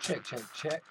Check, check, check.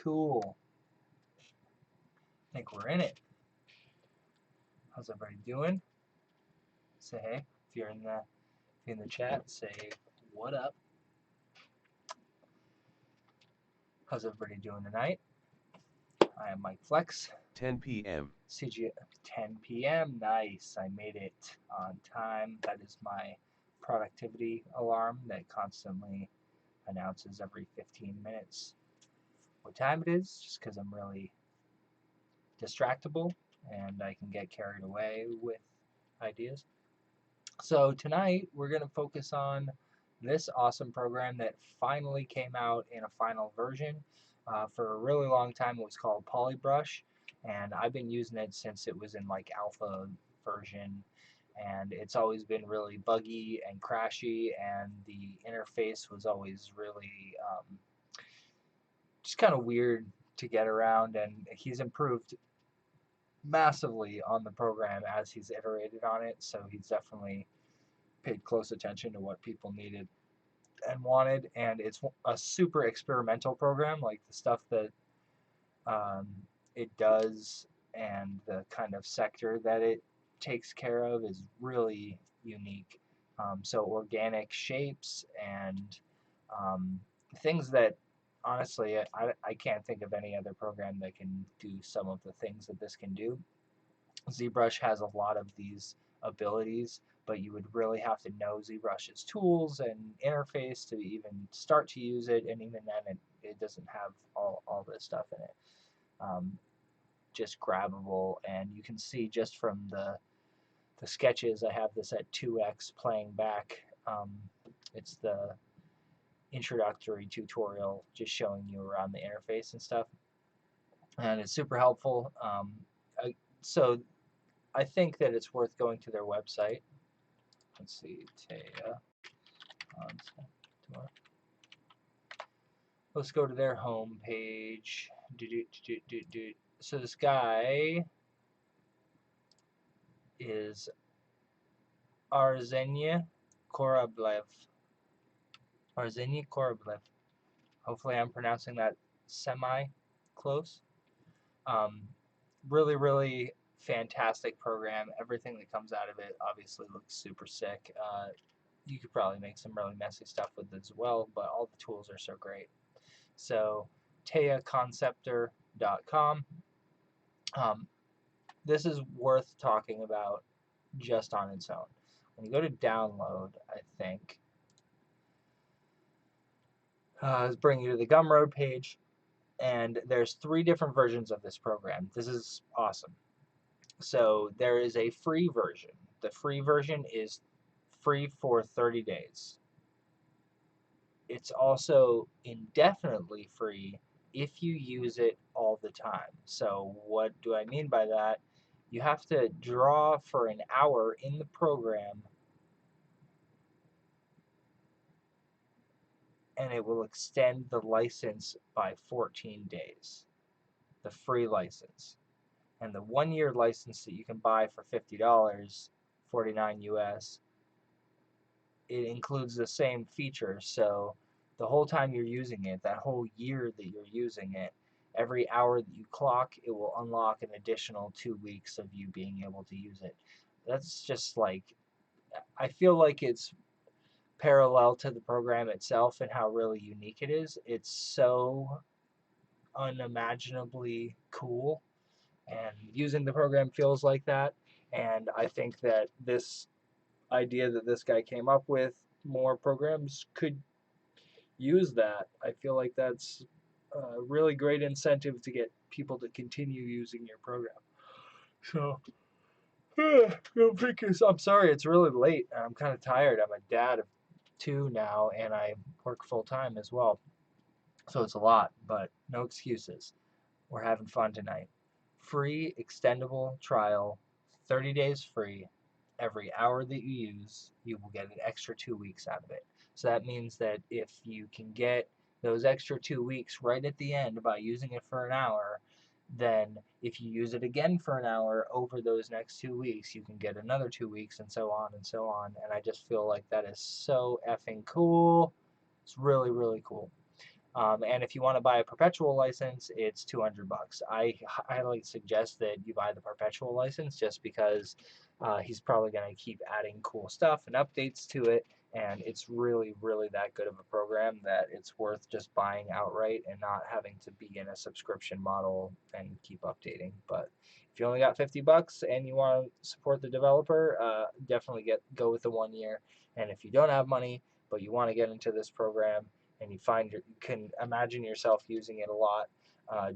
Cool. I think we're in it. How's everybody doing? Say hey. If you're in the chat, say what up. How's everybody doing tonight? I am Mike Flex. 10 p.m. CG 10 p.m. Nice. I made it on time. That is my productivity alarm that constantly announces every 15 minutes what time it is, just because I'm really distractible and I can get carried away with ideas. So tonight we're going to focus on this awesome program that finally came out in a final version. For a really long time it was called Polybrush, and I've been using it since it was in like alpha version, and it's always been really buggy and crashy, and the interface was always really just kind of weird to get around, and he's improved massively on the program as he's iterated on it, so he's definitely paid close attention to what people needed and wanted, and it's a super experimental program. Like the stuff that it does and the kind of sector that it takes care of is really unique. So organic shapes and things that honestly I can't think of any other program that can do some of the things that this can do. ZBrush has a lot of these abilities, but you would really have to know ZBrush's tools and interface to even start to use it, and even then it doesn't have all this stuff in it. Just grabbable, and you can see just from the sketches, I have this at 2x playing back. It's the introductory tutorial just showing you around the interface and stuff, and it's super helpful. So I think that it's worth going to their website. Let's see, Teya. Let's go to their home page. So this guy is Arseniy Koroblev. Arseniy Koroblev. Hopefully I'm pronouncing that semi-close. Really, really fantastic program. Everything that comes out of it obviously looks super sick. You could probably make some really messy stuff with it as well, but all the tools are so great. So teyaconceptor.com. This is worth talking about just on its own. When you go to download, I think it's bringing you to the Gumroad page, and there's 3 different versions of this program. This is awesome. So there is a free version. The free version is free for 30 days. It's also indefinitely free if you use it all the time. So what do I mean by that? You have to draw for an hour in the program, and it will extend the license by 14 days, the free license. And the 1-year license that you can buy for $50, $49 US, it includes the same features. So the whole time you're using it, that whole year that you're using it, every hour that you clock, it will unlock an additional 2 weeks of you being able to use it. That's just like, I feel like it's parallel to the program itself and how really unique it is. It's so unimaginably cool, and using the program feels like that. And I think that this idea that this guy came up with, more programs could use that. I feel like that's a really great incentive to get people to continue using your program. So, I'm sorry, it's really late. I'm kind of tired. I'm a dad of 2 now, and I work full time as well. So it's a lot, but no excuses. We're having fun tonight. Free extendable trial, 30 days free. Every hour that you use, you will get an extra 2 weeks out of it. So that means that if you can get those extra 2 weeks right at the end by using it for an hour, then if you use it again for an hour over those next 2 weeks, you can get another 2 weeks, and so on and so on. And I just feel like that is so effing cool. It's really, really cool. And if you want to buy a perpetual license, it's $200. I highly suggest that you buy the perpetual license just because he's probably going to keep adding cool stuff and updates to it. And it's really, really that good of a program that it's worth just buying outright and not having to be in a subscription model and keep updating. But if you only got $50 and you want to support the developer, definitely go with the 1 year. And if you don't have money, but you want to get into this program, and you can imagine yourself using it a lot,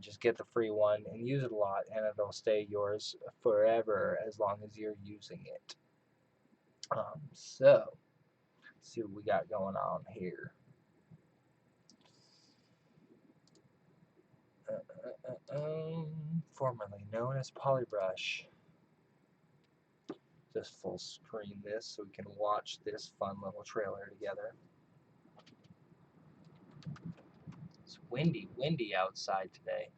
just get the free one and use it a lot, and it'll stay yours forever as long as you're using it. So, let's see what we got going on here. Formerly known as Polybrush. Just full screen this so we can watch this fun little trailer together. It's windy outside today.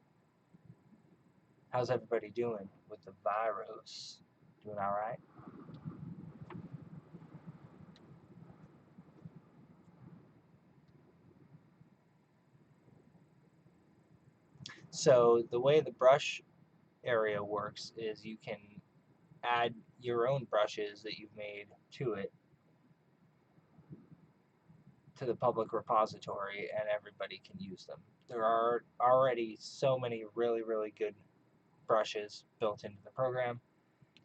How's everybody doing with the virus? Doing all right? So the way the brush area works is you can add your own brushes that you've made to it, to the public repository, and everybody can use them. There are already so many really, really good brushes built into the program.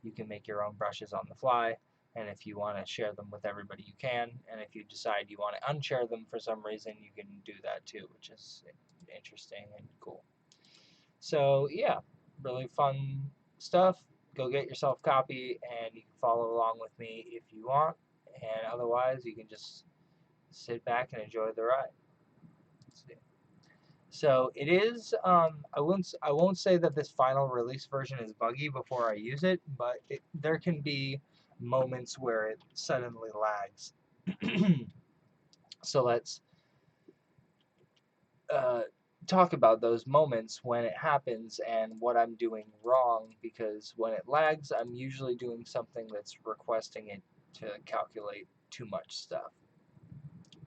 You can make your own brushes on the fly, and if you want to share them with everybody, you can. And if you decide you want to unshare them for some reason, you can do that too, which is interesting and cool. So yeah, really fun stuff. Go get yourself a copy, and you can follow along with me if you want. And otherwise, you can just sit back and enjoy the ride. Let's see. So it is. I won't say that this final release version is buggy before I use it, but there can be moments where it suddenly lags. So let's talk about those moments when it happens and what I'm doing wrong, because when it lags, I'm usually doing something that's requesting it to calculate too much stuff.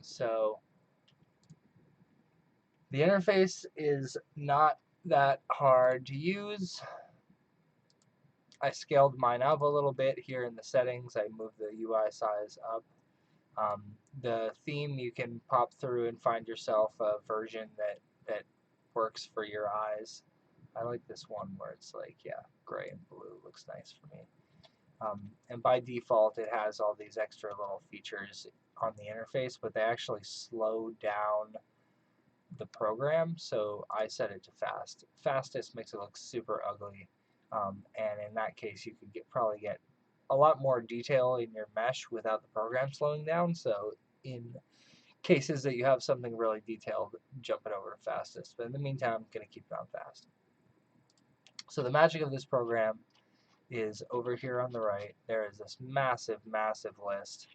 So the interface is not that hard to use. I scaled mine up a little bit here in the settings. I moved the UI size up. The theme, you can pop through and find yourself a version that works for your eyes. I like this one where it's like, yeah, gray and blue looks nice for me. And by default, it has all these extra little features on the interface, but they actually slow down the program, so I set it to fast. Fastest makes it look super ugly, and in that case, you could probably get a lot more detail in your mesh without the program slowing down. So in cases that you have something really detailed, jump it over to fastest. But in the meantime, I'm going to keep it on fast. So the magic of this program is over here on the right. There is this massive, massive list.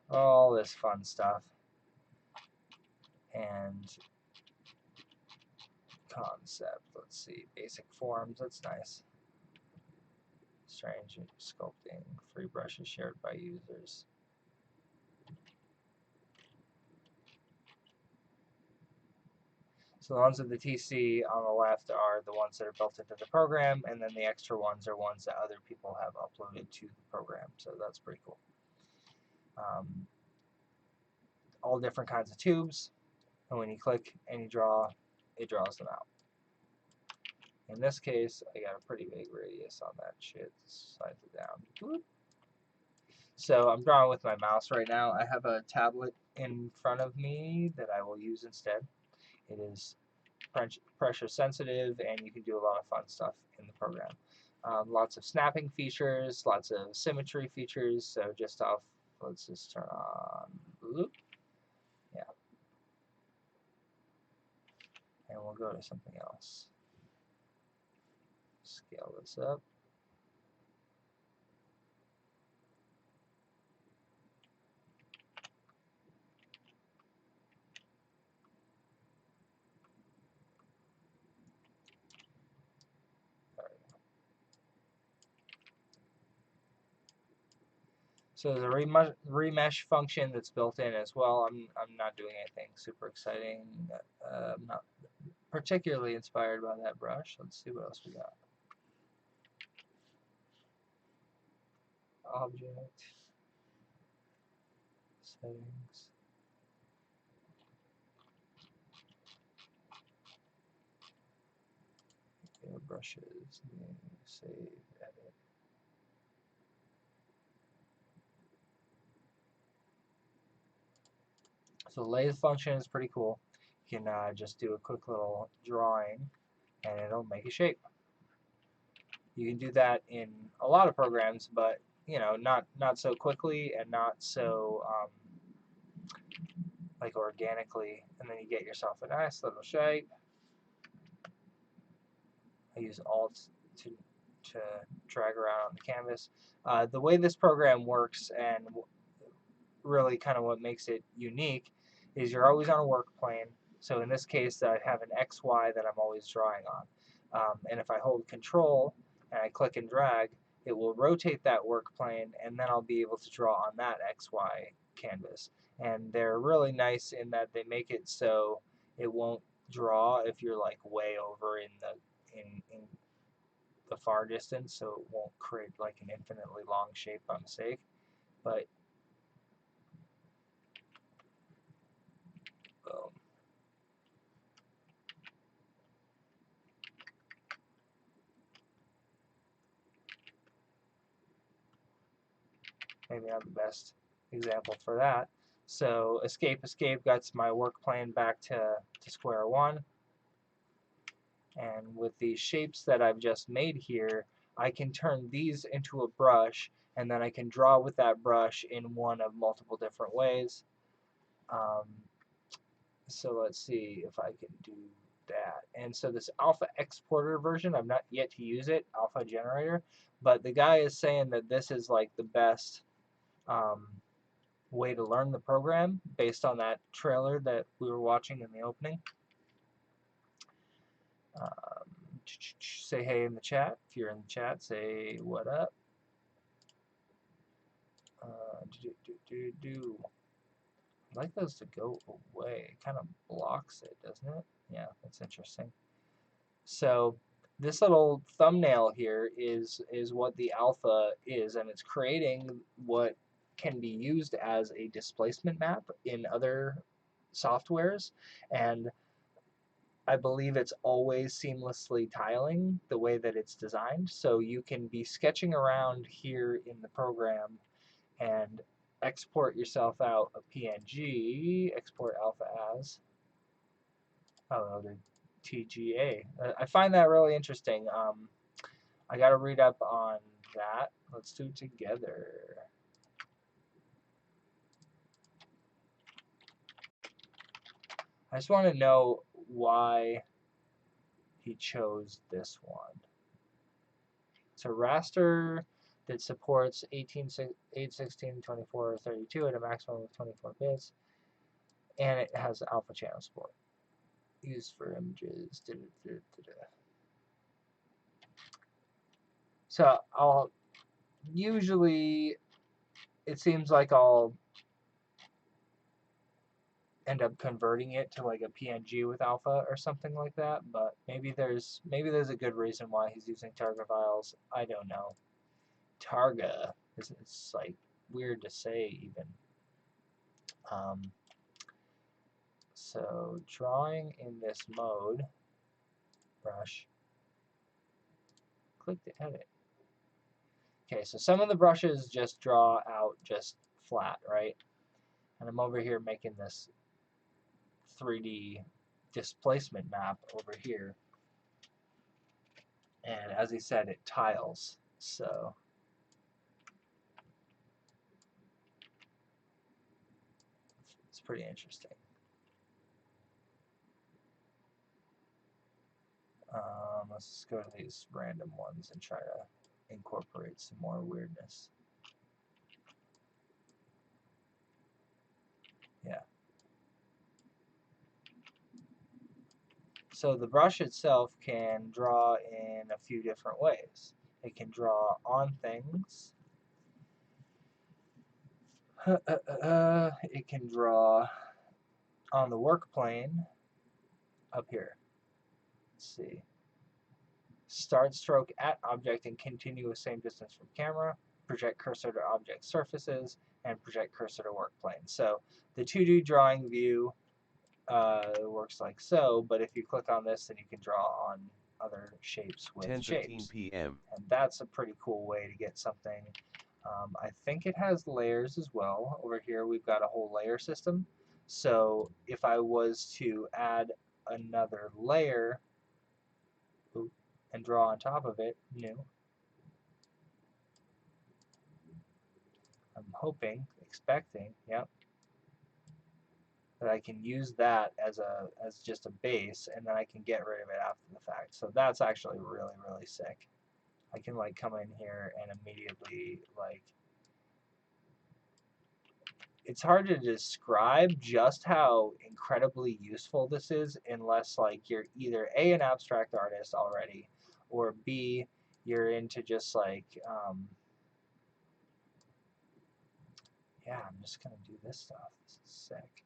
All this fun stuff. And concept, let's see, basic forms, that's nice. Strange sculpting, free brushes shared by users. So the ones with the TC on the left are the ones that are built into the program, and then the extra ones are ones that other people have uploaded to the program, so that's pretty cool. All different kinds of tubes, and when you click and you draw, it draws them out. In this case, I got a pretty big radius on that shit. Slide it down. So I'm drawing with my mouse right now. I have a tablet in front of me that I will use instead. It is pressure sensitive, and you can do a lot of fun stuff in the program. Lots of snapping features, lots of symmetry features. So just off, let's just turn on loop. Yeah. And we'll go to something else. Scale this up. So there's a remesh function that's built in as well. I'm not doing anything super exciting. I'm not particularly inspired by that brush. Let's see what else we got. Object settings. Yeah, brushes. Save, edit. So the lathe function is pretty cool. You can just do a quick little drawing and it'll make a shape. You can do that in a lot of programs, but you know, not so quickly and not so like organically, and then you get yourself a nice little shape. I use Alt to drag around on the canvas. The way this program works and really kind of what makes it unique is you're always on a work plane. So in this case, I have an XY that I'm always drawing on. And if I hold Control and I click and drag, it will rotate that work plane, and then I'll be able to draw on that XY canvas. And they're really nice in that they make it so it won't draw if you're like way over in the far distance, so it won't create like an infinitely long shape by mistake. But boom. Maybe not the best example for that. So escape gets my work plane back to square one. And with these shapes that I've just made here, I can turn these into a brush, and then I can draw with that brush in one of multiple different ways. So let's see if I can do that. And so this alpha exporter version, I've not yet to use it, alpha generator, but the guy is saying that this is like the best way to learn the program based on that trailer that we were watching in the opening. Say hey in the chat. If you're in the chat, say what up. I'd like those to go away. It kind of blocks it, doesn't it? Yeah, that's interesting. So this little thumbnail here is what the alpha is, and it's creating what can be used as a displacement map in other softwares, and I believe it's always seamlessly tiling the way that it's designed, so you can be sketching around here in the program and export yourself out a PNG, export alpha as, oh, the TGA. I find that really interesting. I got to read up on that. Let's do it together. I just want to know why he chose this one. It's a raster that supports 816, 24, 32 at a maximum of 24 bits, and it has alpha channel support. Used for images. So I'll usually, it seems like I'll end up converting it to like a PNG with alpha or something like that, but maybe there's a good reason why he's using Targa files. I don't know. Targa, it's like weird to say even. So drawing in this mode, brush, click to edit. Okay, so some of the brushes just draw out just flat, right? And I'm over here making this 3D displacement map over here. And as he said, it tiles. So it's pretty interesting. Let's just go to these random ones and try to incorporate some more weirdness. Yeah. So the brush itself can draw in a few different ways. It can draw on things. It can draw on the work plane up here. Let's see. Start stroke at object and continue with same distance from camera. Project cursor to object surfaces and project cursor to work plane. So the 2D drawing view works like so, but if you click on this, then you can draw on other shapes with 10:15 shapes. p.m. And that's a pretty cool way to get something. I think it has layers as well. Over here we've got a whole layer system. So if I was to add another layer and draw on top of it, new, I'm hoping, expecting, yep, that I can use that as just a base, and then I can get rid of it after the fact. So that's actually really, really sick. I can like come in here and immediately like, it's hard to describe just how incredibly useful this is unless like you're either A, an abstract artist already, or B, you're into just like yeah, I'm just gonna do this stuff. This is sick.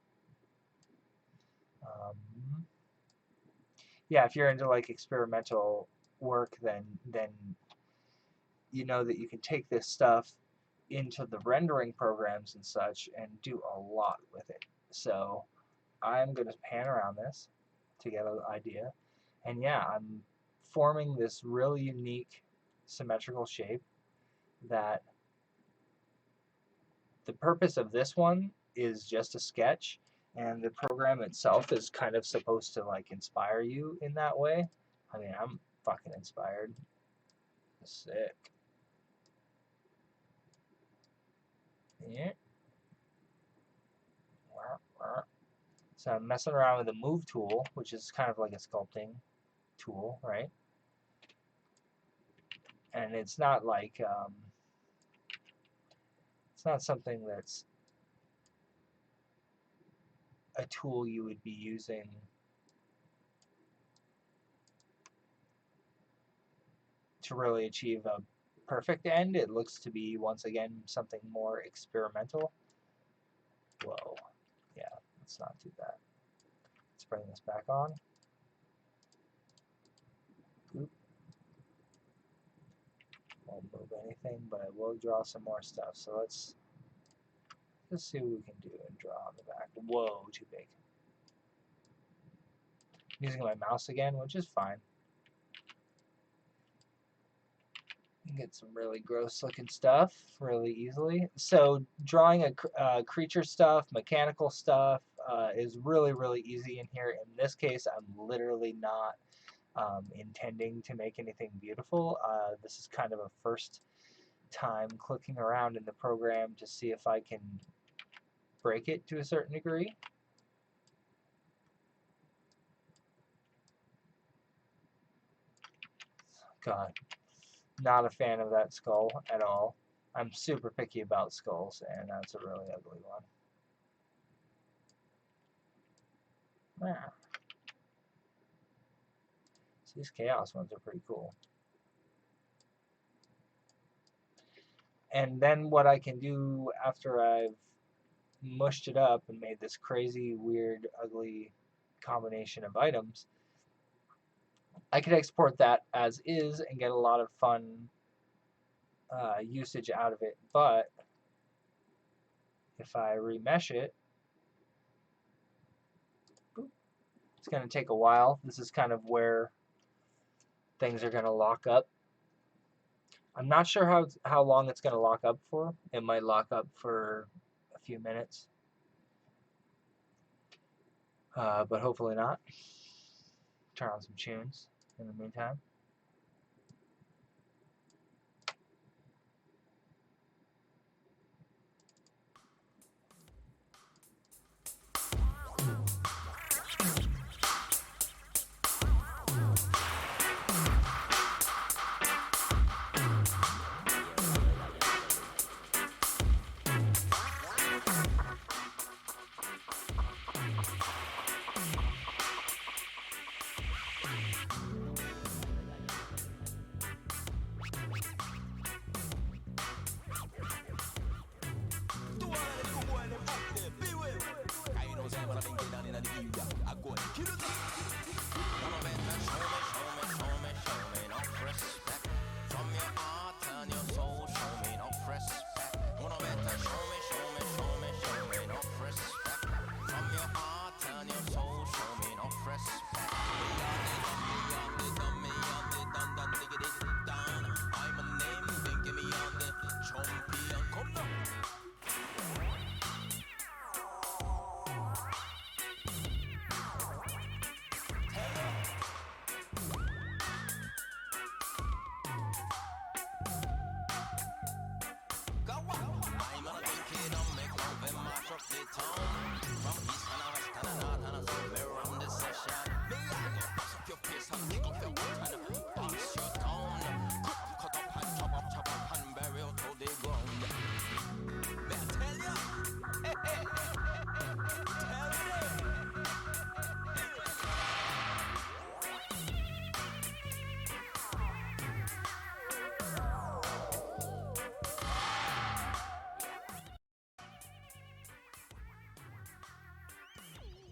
Yeah, if you're into like experimental work, then you know that you can take this stuff into the rendering programs and such and do a lot with it. So I'm going to pan around this to get an idea. And yeah, I'm forming this really unique symmetrical shape that the purpose of this one is just a sketch, and the program itself is kind of supposed to like inspire you in that way. I mean, I'm fucking inspired. Sick. Yeah. So I'm messing around with the move tool, which is kind of like a sculpting tool, right? And it's not like it's not something that's a tool you would be using to really achieve a perfect end. It looks to be, once again, something more experimental. Whoa. Yeah, let's not do that. Let's bring this back on. Oop. Won't move anything, but I will draw some more stuff. So let's see what we can do and draw on the back. Whoa, too big. I'm using my mouse again, which is fine. Get some really gross looking stuff really easily. So drawing a creature stuff, mechanical stuff is really, really easy in here. In this case, I'm literally not intending to make anything beautiful. This is kind of a first time clicking around in the program to see if I can break it to a certain degree. God. Not a fan of that skull at all. I'm super picky about skulls, and that's a really ugly one. Ah. So these chaos ones are pretty cool. And then what I can do after I've mushed it up and made this crazy, weird, ugly combination of items, I could export that as is and get a lot of fun usage out of it. But if I remesh it, it's going to take a while. This is kind of where things are going to lock up. I'm not sure how long it's going to lock up for. It might lock up for a few minutes, but hopefully not. Turn on some tunes in the meantime.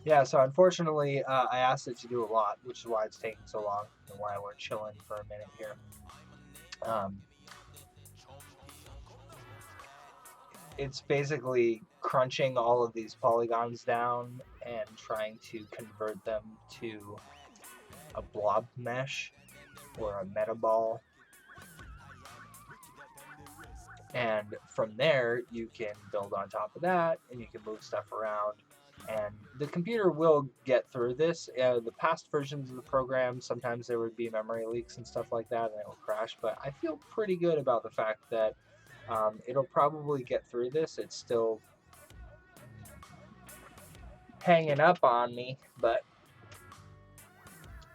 Yeah, so unfortunately, I asked it to do a lot, which is why it's taking so long and why we're chilling for a minute here. It's basically crunching all of these polygons down and trying to convert them to a blob mesh or a metaball. And from there, you can build on top of that and you can move stuff around. And the computer will get through this. The past versions of the program, sometimes there would be memory leaks and stuff like that, and it will crash. But I feel pretty good about the fact that it'll probably get through this. It's still hanging up on me, but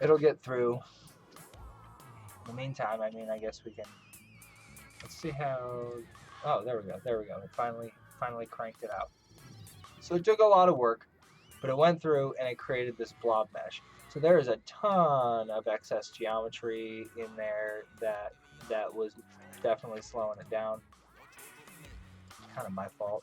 it'll get through. In the meantime, I mean, I guess we can. Let's see how. Oh, there we go. There we go. It finally cranked it out. So it took a lot of work, but it went through and it created this blob mesh. So there is a ton of excess geometry in there that was definitely slowing it down. Kind of my fault.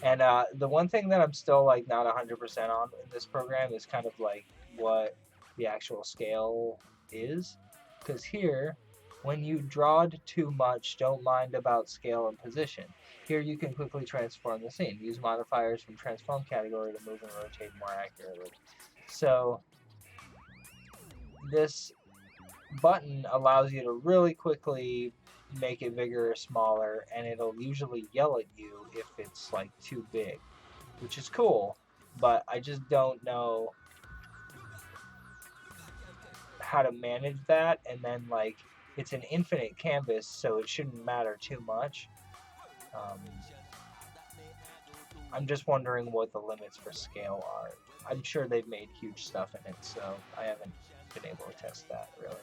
And the one thing that I'm still like not 100% on in this program is kind of like what the actual scale is. Because here, when you drawed too much, don't mind about scale and position. Here you can quickly transform the scene. Use modifiers from transform category to move and rotate more accurately. So this button allows you to really quickly make it bigger or smaller, and it'll usually yell at you if it's like too big, which is cool, but I just don't know how to manage that. And then like it's an infinite canvas, so it shouldn't matter too much. I'm just wondering what the limits for scale are. I'm sure they've made huge stuff in it, so I haven't been able to test that really.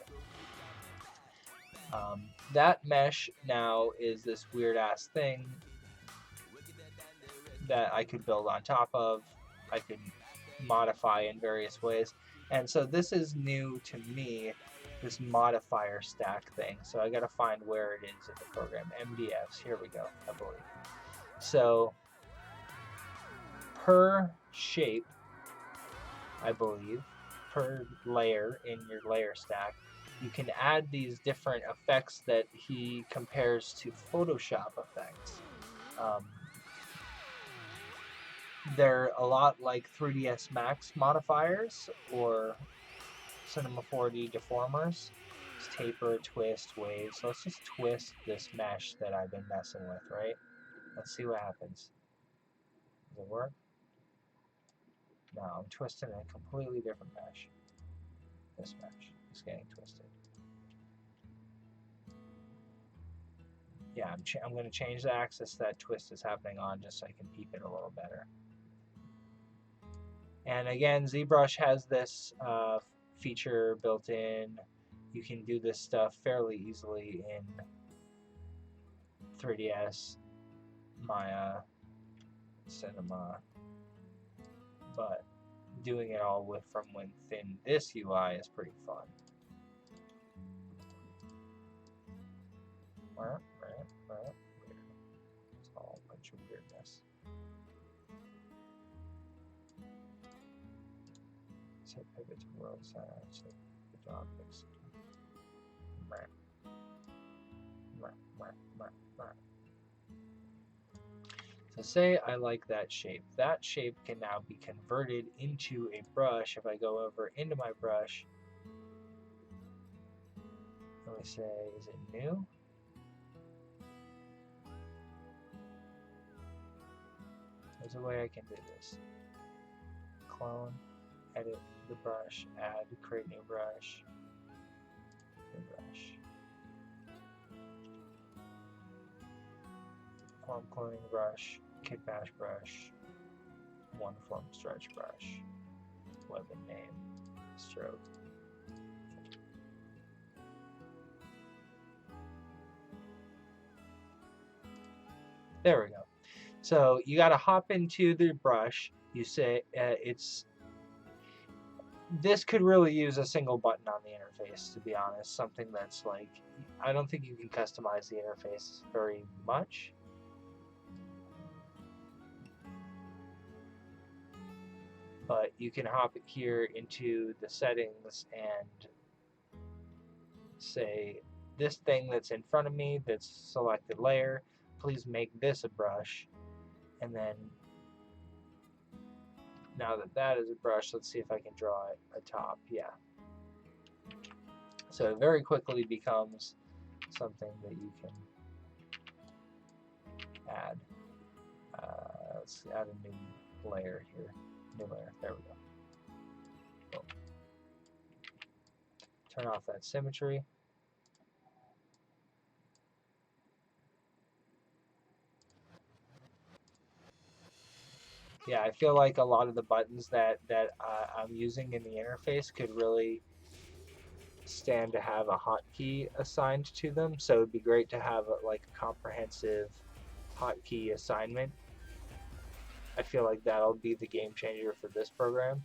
That mesh now is this weird ass thing that I could build on top of. I could modify in various ways. And so this is new to me, this modifier stack thing. So I got to find where it is in the program. MDFs, here we go, I believe. So per shape, I believe, per layer in your layer stack, you can add these different effects that he compares to Photoshop effects. They're a lot like 3ds Max modifiers or Cinema 4D deformers. It's taper, twist, wave. So let's just twist this mesh that I've been messing with, right? Let's see what happens. Does it work? No, I'm twisting a completely different mesh. This mesh is getting twisted. Yeah, I'm going to change the axis that twist is happening on just so I can peep it a little better. And again, ZBrush has this feature built in. You can do this stuff fairly easily in 3ds, Maya, Cinema, but doing it all from within this UI is pretty fun. It's all a bunch of weirdness. Set pivot to world center. Set the objects. So say I like that shape. That shape can now be converted into a brush. If I go over into my brush, let me say, is it new? There's a way I can do this. Clone, edit the brush, add, create new brush, new brush. Form cloning brush, kitbash brush, one form stretch brush, weapon name, stroke. There we go. So you got to hop into the brush. You say this could really use a single button on the interface, to be honest. Something that's like, I don't think you can customize the interface very much. But you can hop here into the settings and say, this thing that's in front of me, that's selected layer, please make this a brush. And then now that that is a brush, let's see if I can draw it a top. Yeah. So it very quickly becomes something that you can add. Let's add a new layer here. New layer. There we go. Boom. Turn off that symmetry. Yeah, I feel like a lot of the buttons that I'm using in the interface could really stand to have a hotkey assigned to them. So it'd be great to have like a comprehensive hotkey assignment. I feel like that'll be the game changer for this program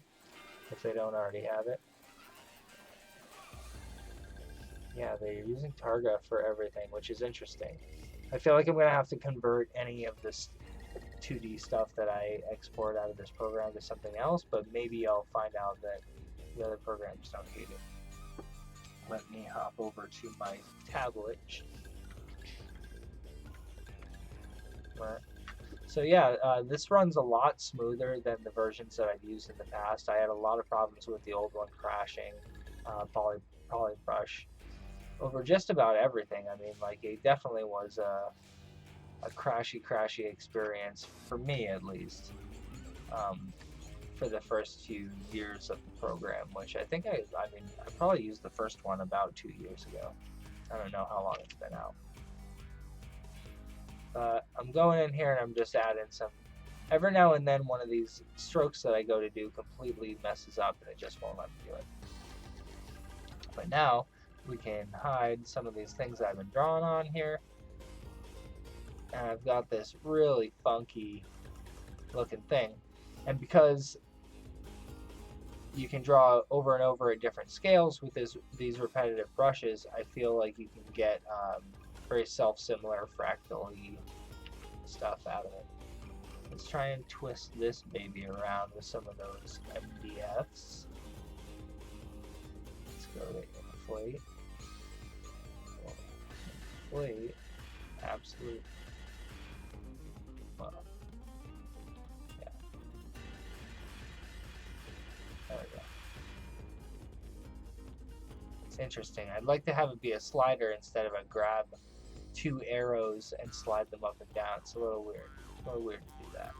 if they don't already have it. Yeah, they're using Targa for everything, which is interesting. I feel like I'm going to have to convert any of this 2D stuff that I export out of this program to something else, but maybe I'll find out that the other programs don't need it. Let me hop over to my tablet. Right. So yeah, this runs a lot smoother than the versions that I've used in the past. I had a lot of problems with the old one crashing, Polybrush, over just about everything. I mean, like, it definitely was a crashy experience, for me at least, for the first few years of the program, which I think I probably used the first one about 2 years ago. I don't know how long it's been out. I'm going in here and I'm just adding some, every now and then one of these strokes that I go to do completely messes up and it just won't let me do it. But now we can hide some of these things I've been drawing on here. And I've got this really funky looking thing. And because you can draw over and over at different scales with these repetitive brushes, I feel like you can get very self-similar fractal-y stuff out of it. Let's try and twist this baby around with some of those MDFs. Let's go to inflate. Inflate. Absolute. Well, yeah. There we go. It's interesting. I'd like to have it be a slider instead of a grab two arrows and slide them up and down. It's a little weird. It's a little weird to do that.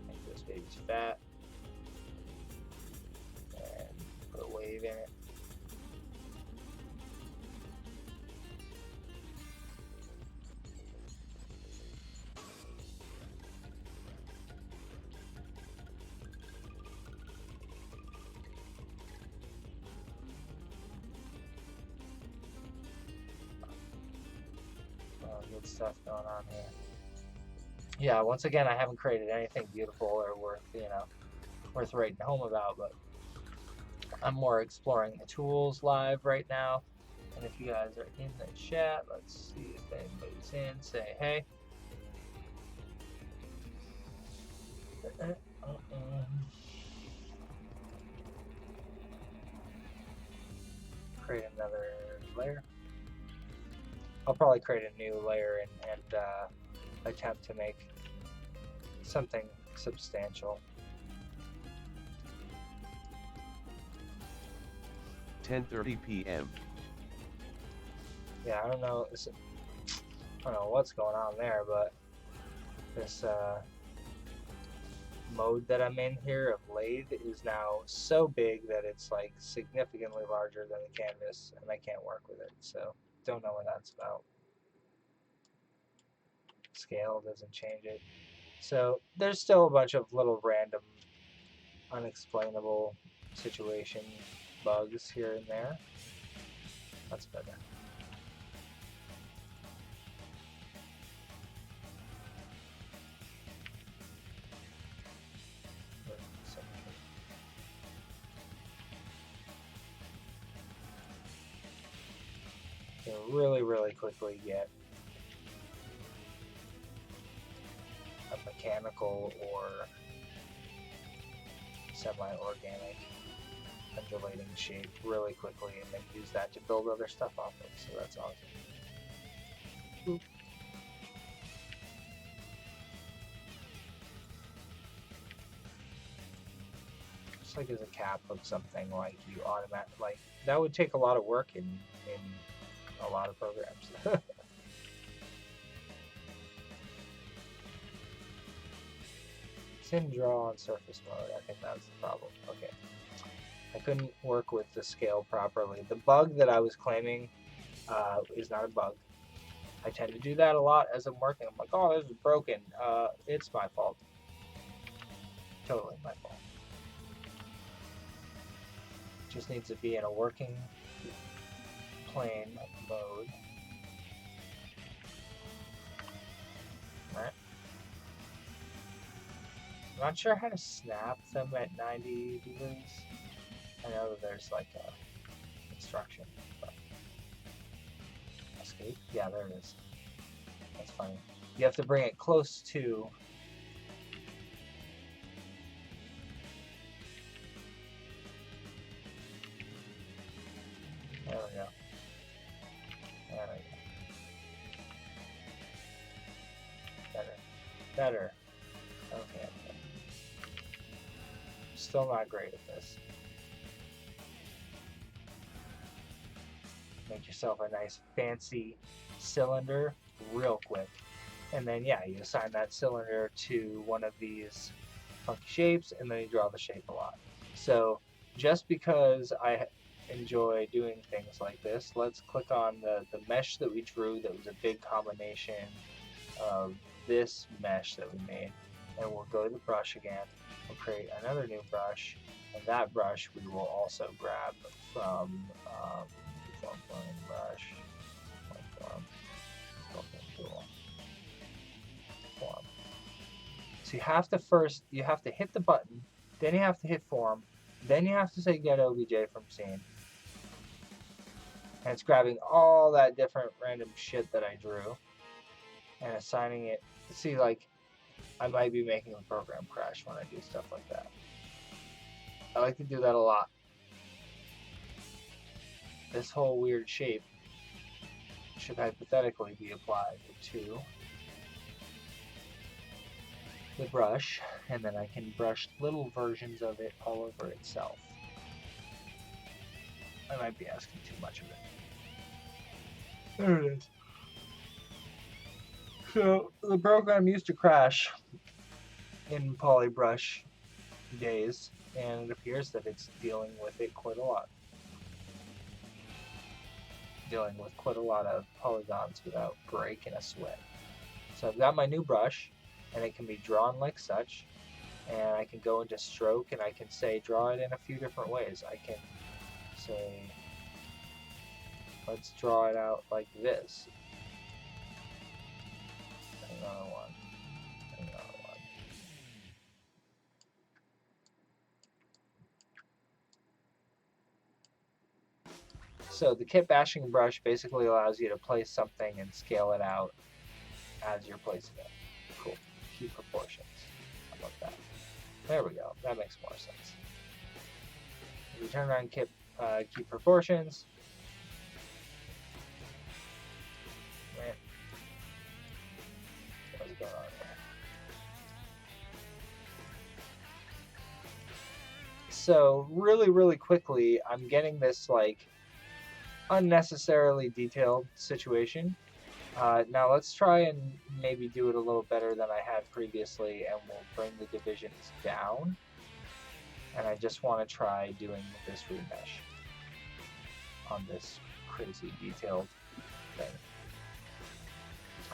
Make this baby's fat. And put a wave in it. Good stuff going on here. Yeah, once again, I haven't created anything beautiful or worth writing home about, but I'm more exploring the tools live right now. And if you guys are in the chat, let's see if anybody's in. Say hey. Create another layer. I'll probably create a new layer and attempt to make something substantial. 10:30 p.m. Yeah, I don't know what's going on there, but this mode that I'm in here of lathe is now so big that it's like significantly larger than the canvas, and I can't work with it. So don't know what that's about. Scale doesn't change it. So there's still a bunch of little random, unexplainable situation bugs here and there. That's better. Really, really quickly get a mechanical or semi-organic undulating shape really quickly and then use that to build other stuff off of. So that's awesome. Boop. Just like as a cap of something like you automatic, like that would take a lot of work in a lot of programs. It's in draw on surface mode. I think that's the problem. Okay. I couldn't work with the scale properly. The bug that I was claiming is not a bug. I tend to do that a lot as I'm working. I'm like, oh, this is broken. It's my fault. Totally my fault. Just needs to be in a working plane mode. Right. I'm not sure how to snap them at 90 degrees. I know that there's like a instruction. But escape? Yeah, there it is. That's funny. You have to bring it close to. There we go. There we go. Better. Okay. Still not great at this. Make yourself a nice fancy cylinder real quick. And then, yeah, you assign that cylinder to one of these funky shapes, and then you draw the shape a lot. So just because I enjoy doing things like this, let's click on the mesh that we drew that was a big combination of this mesh that we made. And we'll go to the brush again. We'll create another new brush. And that brush we will also grab from form brush, tool, form. So you have to hit the button, then you have to hit form, then you have to say get OBJ from scene. And it's grabbing all that different random shit that I drew and assigning it. See, like, I might be making a program crash when I do stuff like that. I like to do that a lot. This whole weird shape should hypothetically be applied to the brush, and then I can brush little versions of it all over itself. I might be asking too much of it. There it is. So the program used to crash in polybrush days, and it appears that it's dealing with it quite a lot. Dealing with quite a lot of polygons without breaking a sweat. So I've got my new brush, and it can be drawn like such, and I can go into stroke, and I can say draw it in a few different ways. I can say, let's draw it out like this. Another one. Another one. So the kitbashing brush basically allows you to place something and scale it out as you're placing it. Cool. Key proportions. How about that? There we go. That makes more sense. If you turn on key proportions, what's going on here? So really quickly, I'm getting this like unnecessarily detailed situation. Now let's try and maybe do it a little better than I had previously, and we'll bring the divisions down. And I just want to try doing this remesh on this crazy detailed thing.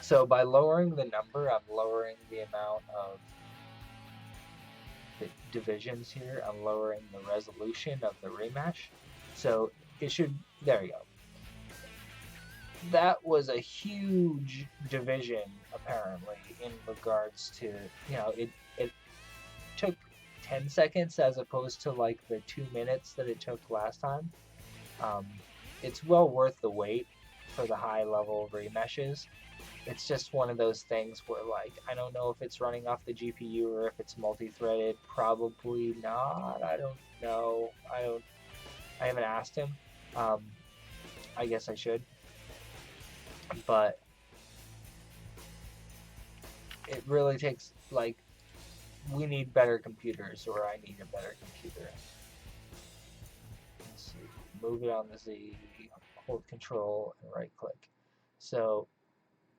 So by lowering the number, I'm lowering the amount of the divisions here. I'm lowering the resolution of the remesh. So it should, there you go. That was a huge division, apparently, in regards to, you know, it took 10 seconds as opposed to like the 2 minutes that it took last time. It's well worth the wait for the high level remeshes. it's just one of those things where, like, I don't know if it's running off the GPU or if it's multi-threaded. Probably not. I don't know. I haven't asked him. I guess I should. But it really takes, like, we need better computers, or I need a better computer. Let's see. Move it on the Z, hold control, and right click. So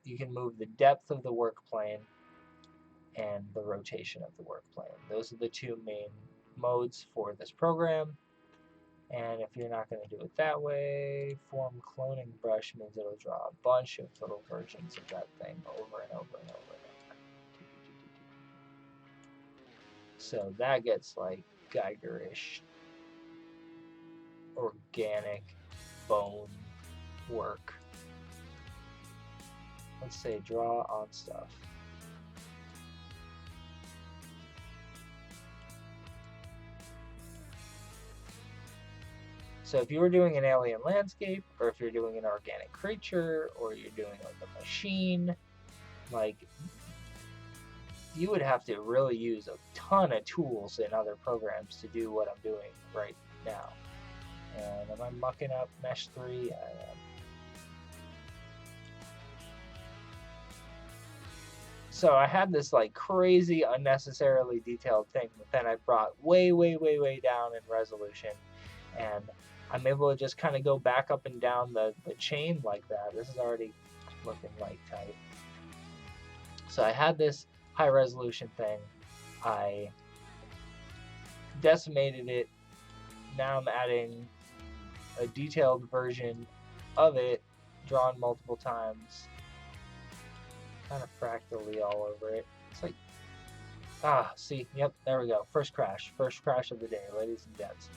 you can move the depth of the work plane and the rotation of the work plane. Those are the two main modes for this program. And if you're not going to do it that way, form cloning brush means it'll draw a bunch of little versions of that thing over and over and over and over. So that gets like Geiger-ish, organic bone work. Let's say draw on stuff. So if you were doing an alien landscape, or if you're doing an organic creature, or you're doing like a machine, like, you would have to really use a ton of tools in other programs to do what I'm doing right now. And am I mucking up Mesh 3? I am. So I had this like crazy, unnecessarily detailed thing, but then I brought way, way, way, way down in resolution, and I'm able to just kind of go back up and down the chain like that. This is already looking like tight. So I had this high resolution thing. I decimated it. Now I'm adding a detailed version of it, drawn multiple times, kind of fractally all over it. It's like, see, yep, there we go. First crash of the day, ladies and gents.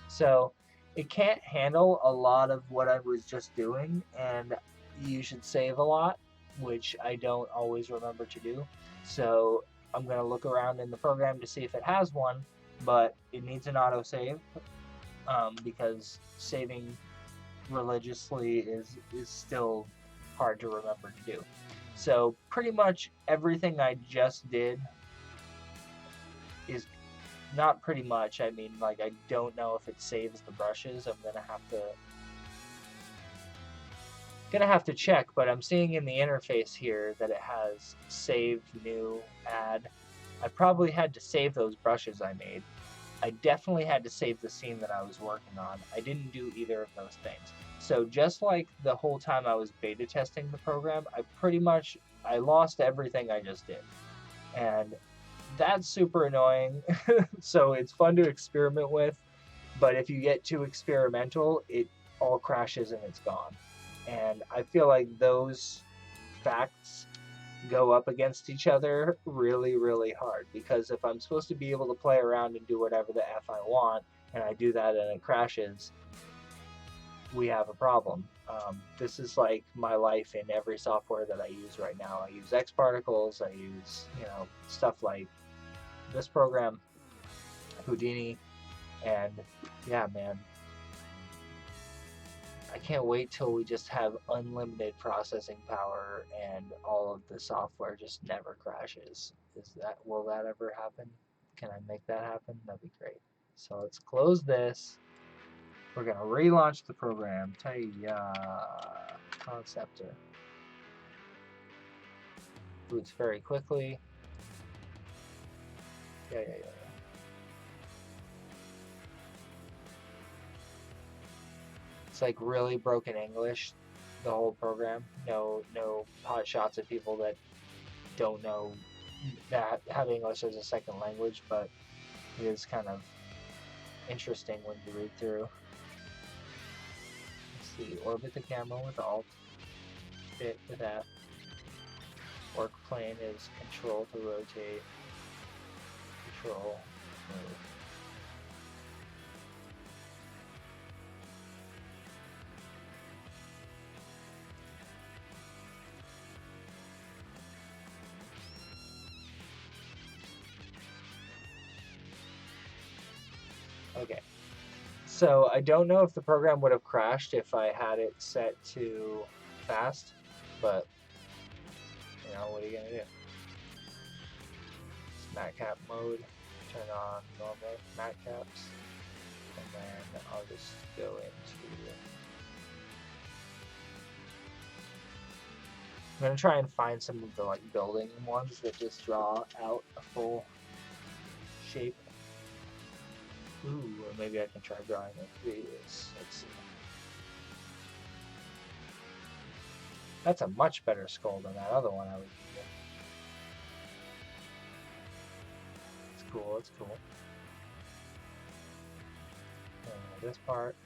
So it can't handle a lot of what I was just doing, and you should save a lot, which I don't always remember to do. So I'm going to look around in the program to see if it has one, but it needs an autosave, because saving religiously is still hard to remember to do. So pretty much everything I just did is not pretty much. I mean, like, I don't know if it saves the brushes. I'm gonna have to check, but I'm seeing in the interface here that it has save, new, add. I probably had to save those brushes I made. I definitely had to save the scene that I was working on. I didn't do either of those things. So just like the whole time I was beta testing the program, I lost everything I just did. And that's super annoying. So it's fun to experiment with, but if you get too experimental, it all crashes and it's gone. And I feel like those facts go up against each other really, really hard, because if I'm supposed to be able to play around and do whatever the F I want, and I do that and it crashes, we have a problem. This is like my life in every software that I use right now. I use Xparticles, I use, stuff like this program, Houdini, and yeah, man, I can't wait till we just have unlimited processing power and all of the software just never crashes. Will that ever happen? Can I make that happen? That'd be great. So let's close this. We're gonna relaunch the program. Teya, Conceptor. Boots very quickly. Yeah. It's like really broken English, the whole program. No pot shots at people that don't know that have English as a second language, but it is kind of interesting when you read through. Let's see, orbit the camera with Alt, fit with F. Work plane is control to rotate, control, move. Okay, so I don't know if the program would have crashed if I had it set to fast, but You know, what are you gonna do? It's matte cap mode. Turn on normal matte caps, and then I'll just go into. I'm gonna try and find some of the like building ones that just draw out a full shape. Ooh, or maybe I can try drawing these. Let's see. That's a much better skull than that other one I was using. It's cool, it's cool. And this part.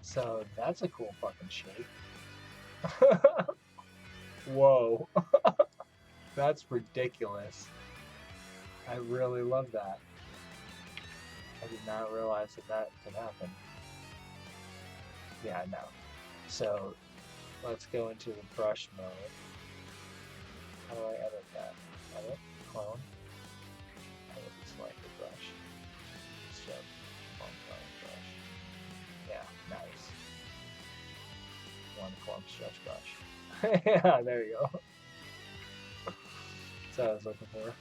So that's a cool fucking shape. Whoa. That's ridiculous. I really love that. I did not realize that that could happen. Yeah, no. So let's go into the brush mode. How do I edit that? Edit, clone. I will just select the brush. Step, clone brush. Yeah, nice. One clump stretch brush. Yeah, there you go. That's what I was looking for.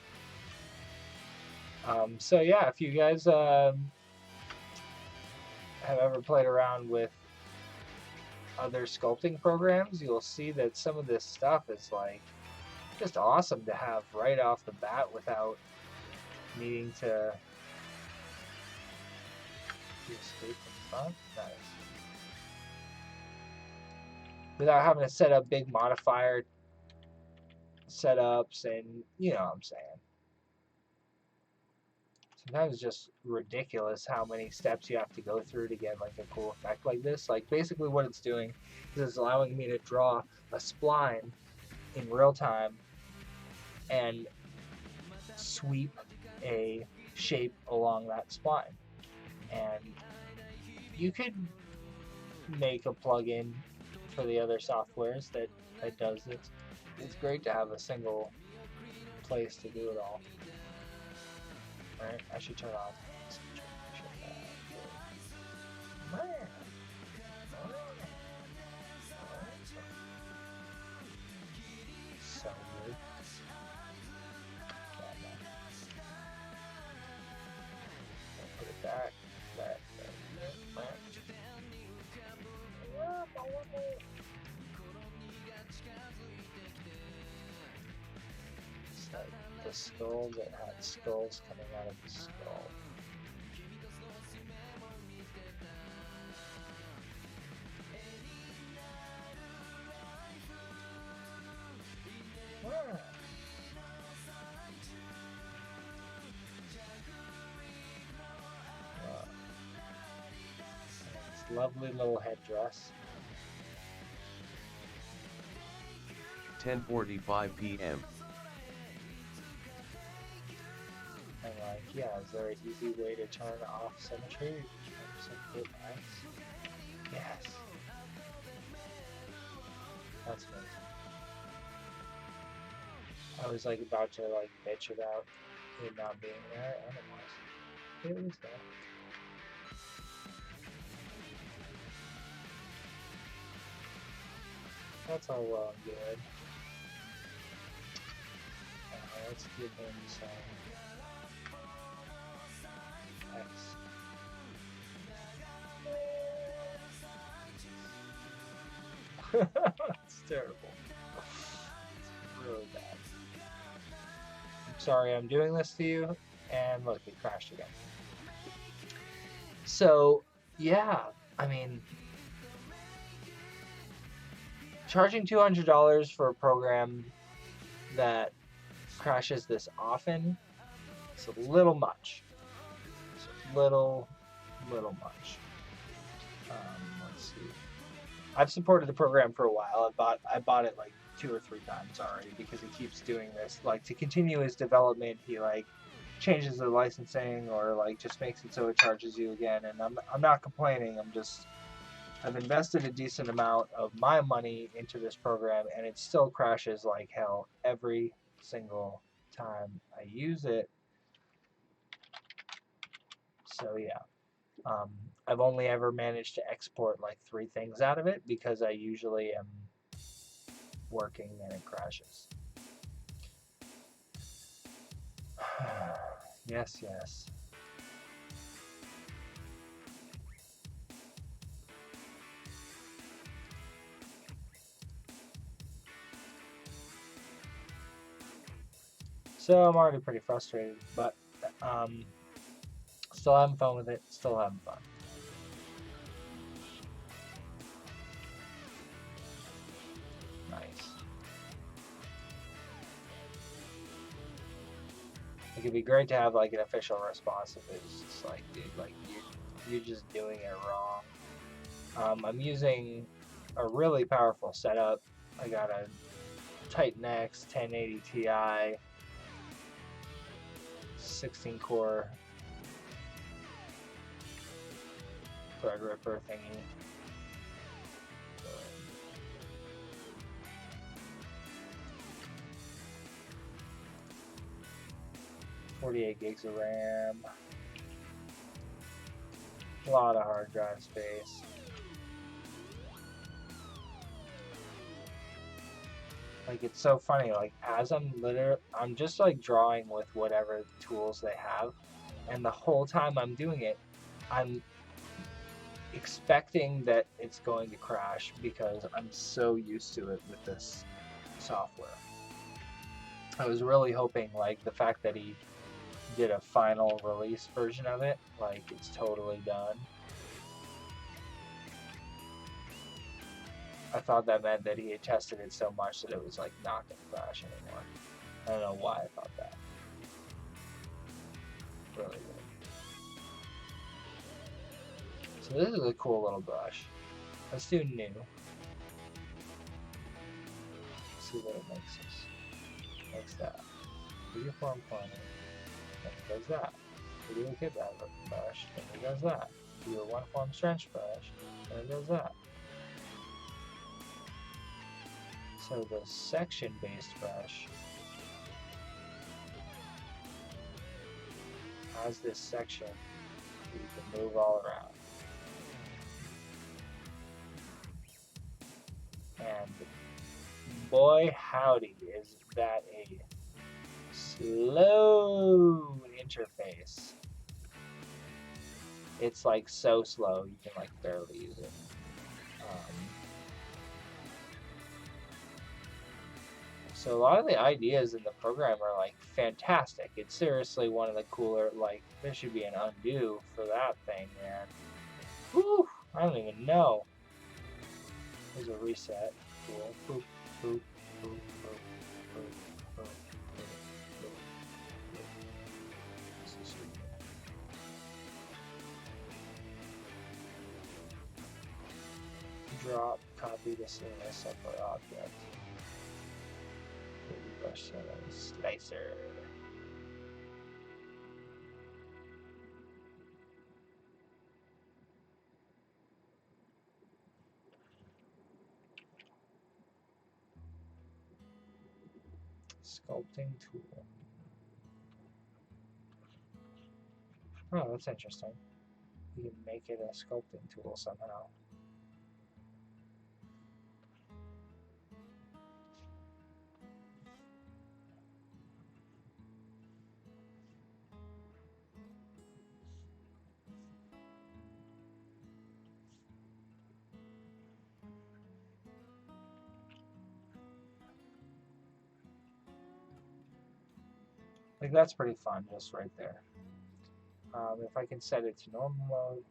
So yeah, if you guys have ever played around with other sculpting programs, you'll see that some of this stuff is like just awesome to have right off the bat without needing to escape from front. Nice. Without having to set up big modifier setups, and you know what I'm saying. Sometimes it's just ridiculous how many steps you have to go through to get like a cool effect like this. Like basically what it's doing is it's allowing me to draw a spline in real time and sweep a shape along that spline. And you could make a plugin for the other softwares that does this. It's great to have a single place to do it all. Alright, I should turn on. So weird. Put it back. Back. It's like the skull that had skulls coming out of the skull. Lovely little headdress. 10:45 p.m. And like, yeah, is there an easy way to turn off symmetry? Nice. Yes. That's amazing. I was like about to like bitch about it not being there, and it was. It was there. That's all well and good. Let's give him some X. It's terrible. It's really bad. I'm sorry I'm doing this to you, And look, it crashed again. So, yeah, I mean, charging $200 for a program that crashes this often is a little much. It's a little much. Let's see. I've supported the program for a while. I bought it like 2 or 3 times already because he keeps doing this. Like, to continue his development, he like changes the licensing or like just makes it so it charges you again. And I'm not complaining. I've invested a decent amount of my money into this program, and it still crashes like hell every single time I use it. So yeah. I've only ever managed to export like 3 things out of it because I usually am working and it crashes. Yes, yes. So I'm already pretty frustrated, but still having fun with it, still having fun. Nice. It could be great to have like an official response if it's just like, dude, like you're just doing it wrong. I'm using a really powerful setup. I got a Titan X 1080 Ti 16 core Threadripper thingy. 48 gigs of RAM. A lot of hard drive space. Like, it's so funny, like, as I'm just like drawing with whatever tools they have, and the whole time I'm doing it, I'm expecting that it's going to crash because I'm so used to it with this software. I was really hoping, like, the fact that he did a final release version of it, like, it's totally done. I thought that meant that he had tested it so much that it was like not gonna crash anymore. I don't know why I thought that. Really weird. So this is a cool little brush. Let's do new. Let's see what it makes us. Makes that. Do your form planning. And it does that. We do a kit brush, and it does that. Do a one form stretch brush, and it does that. So the section-based brush has this section that you can move all around. And boy howdy, is that a slow interface. It's like so slow, you can like barely use it. So a lot of the ideas in the program are like fantastic. It's seriously one of the cooler, like, there should be an undo for that thing, man. Whew, I don't even know. There's a reset. Cool. Boop, boop, boop, boop, boop, boop, boop, boop, boop. This is sweet. Drop, copy this in a separate object. Brush 7 slicer. Sculpting tool. Oh, that's interesting. You can make it a sculpting tool somehow. Like that's pretty fun, just right there. If I can set it to normal mode,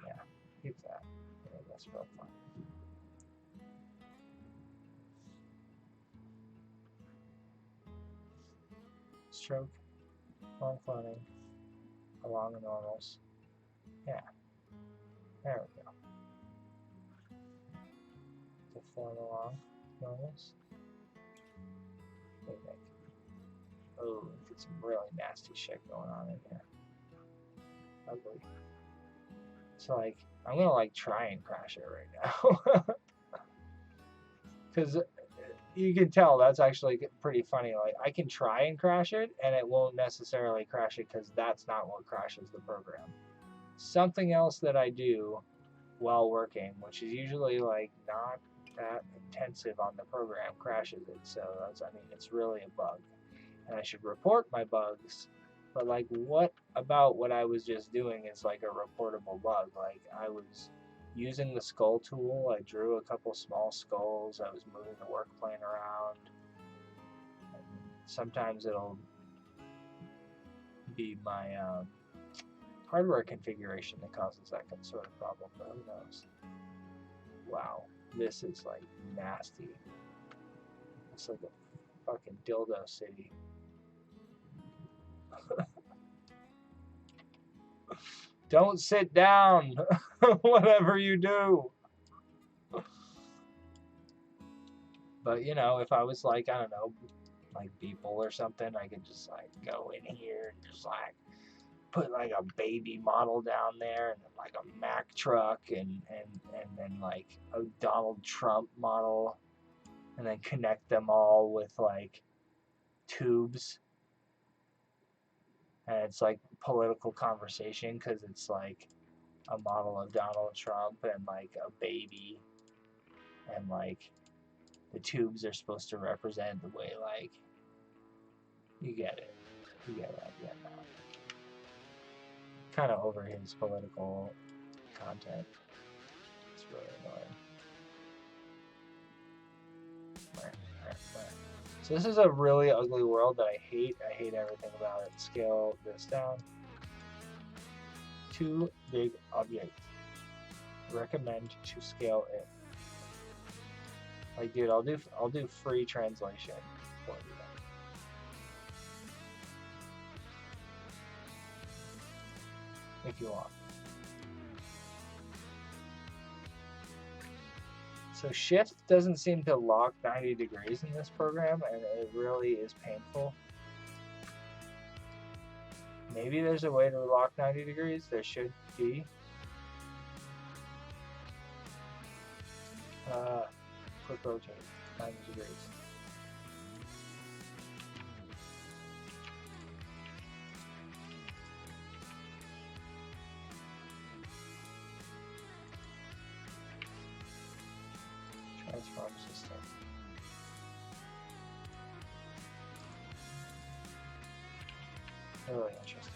yeah, keep that. Yeah, that's real fun. Stroke, long cloning, along the normals. Yeah, there we go. Deform along normals. Oh, get some really nasty shit going on in here. Ugly. So like, I'm gonna like try and crash it right now. Because you can tell that's actually pretty funny. Like I can try and crash it and it won't necessarily crash it because that's not what crashes the program. Something else that I do while working, which is usually like not that intensive on the program, crashes it. So that's, I mean, it's really a bug. And I should report my bugs. But like, what about what I was just doing is like a reportable bug? Like I was using the skull tool. I drew a couple small skulls. I was moving the work plane around. And sometimes it'll be my hardware configuration that causes that sort of problem, but who knows? Wow, this is like nasty. It's like a fucking dildo city. Don't sit down, whatever you do. But you know, if I was like, I don't know, like Beeple or something, I could just like go in here and just like put like a baby model down there and then like a Mack truck and then like a Donald Trump model and then connect them all with like tubes. And it's like political conversation because it's like a model of Donald Trump and like a baby, and like the tubes are supposed to represent the way, like, you get it. You get what I get now. Kind of over his political content. It's really annoying. So this is a really ugly world that I hate. I hate everything about it. Scale this down. Too big object. Recommend to scale it. Like, dude, I'll do free translation for you. If you want. So shift doesn't seem to lock 90 degrees in this program, and it really is painful. Maybe there's a way to lock 90 degrees. There should be. Quick rotate, 90 degrees. Transform system. Really interesting.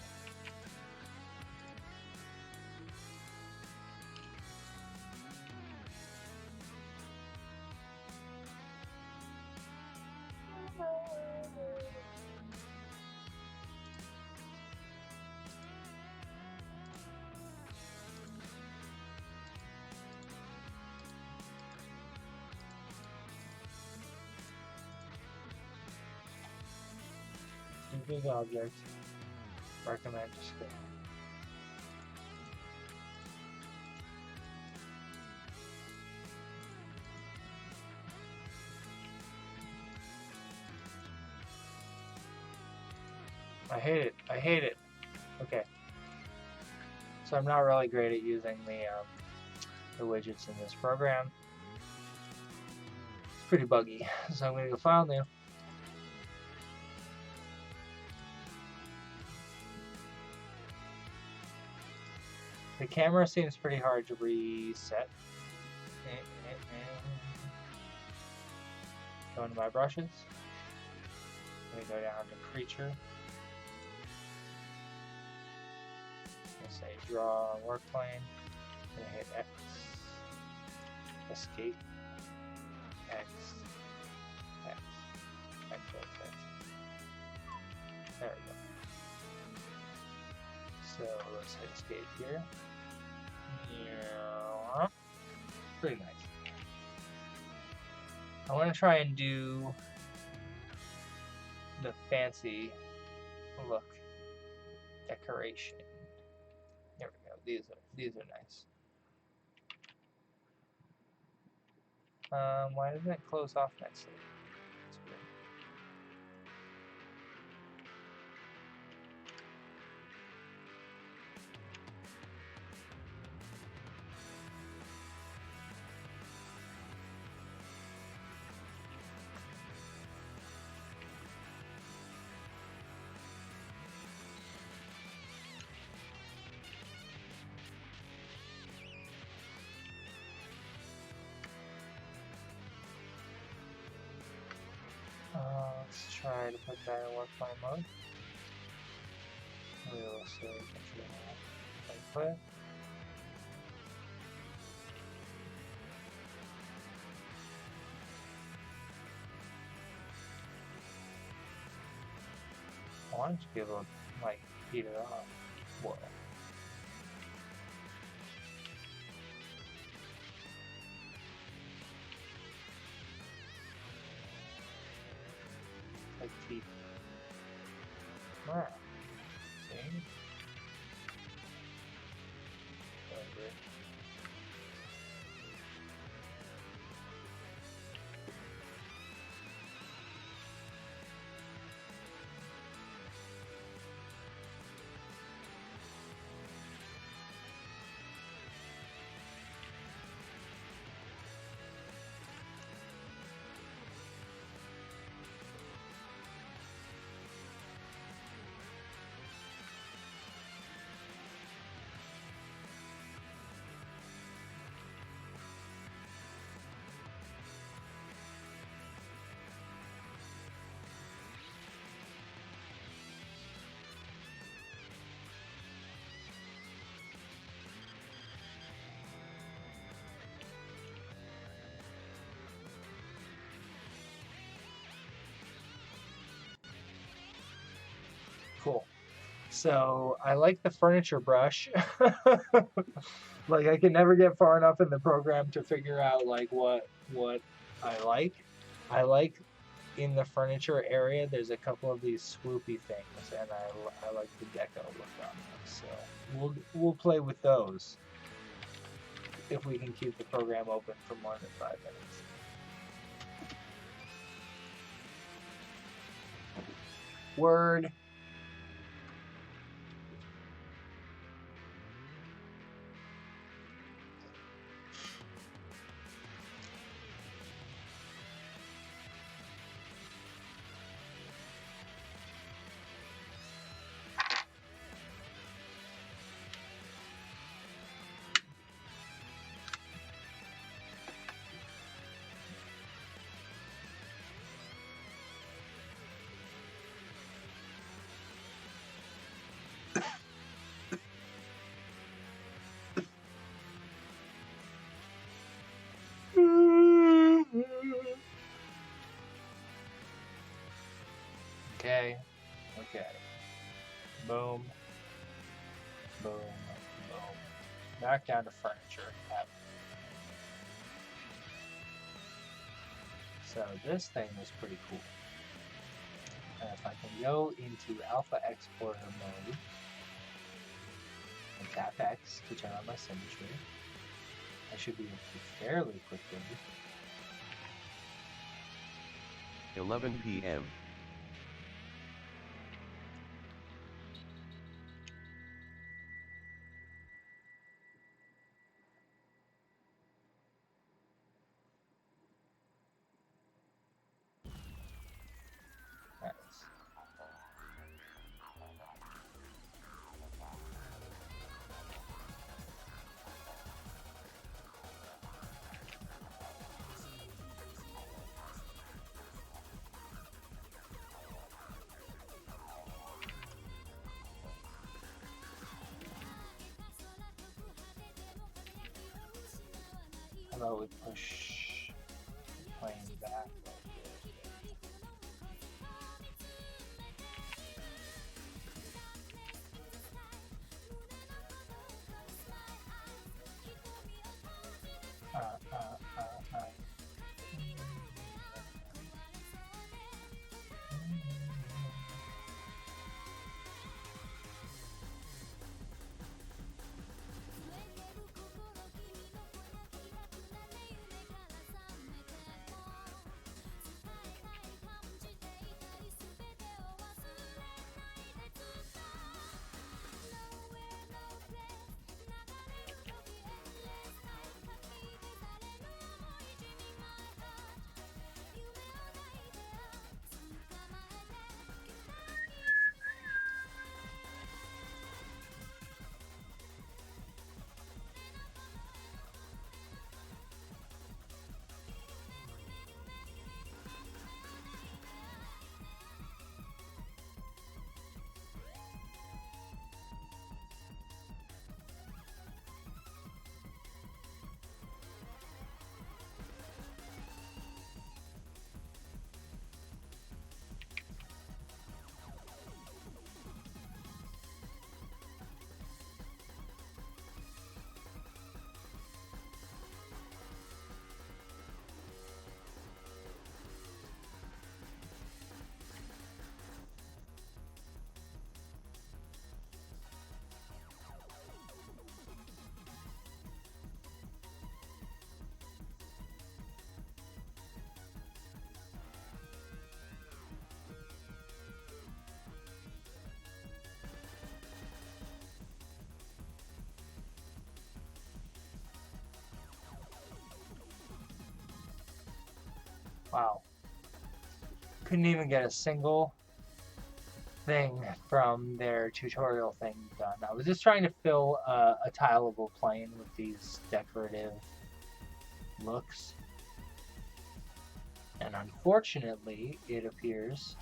Big object. Recommend to scale. I hate it. I hate it. Okay. So I'm not really great at using the widgets in this program. It's pretty buggy. So I'm gonna go File New. The camera seems pretty hard to reset. Go into my brushes. I'm gonna go down to Creature. I'll say Draw on Work Plane. I'm gonna hit X. Escape. X. X. X, X, X. There we go. So let's hit escape here. Yeah. Pretty nice. I want to try and do the fancy look decoration. There we go. These are nice. Why doesn't it close off nicely? That's weird. Let's try to put that in workflow mode. We will say input. I want to be able to like heat it up. Whoa. Like teeth. Ah. See? Over. Cool. So I like the furniture brush. Like I can never get far enough in the program to figure out like what I like. I like in the furniture area there's a couple of these swoopy things, and I like the deco look on them. So we'll play with those if we can keep the program open for more than 5 minutes. Word. Okay. Boom. Boom. Boom. Back down to furniture. So this thing is pretty cool. And if I can go into Alpha Exporter mode and tap X to turn on my symmetry, I should be able to fairly quickly. 11 p.m. Nice. How about we push the plane back? Wow. Couldn't even get a single thing from their tutorial thing done. I was just trying to fill a tileable plane with these decorative looks. And unfortunately, it appears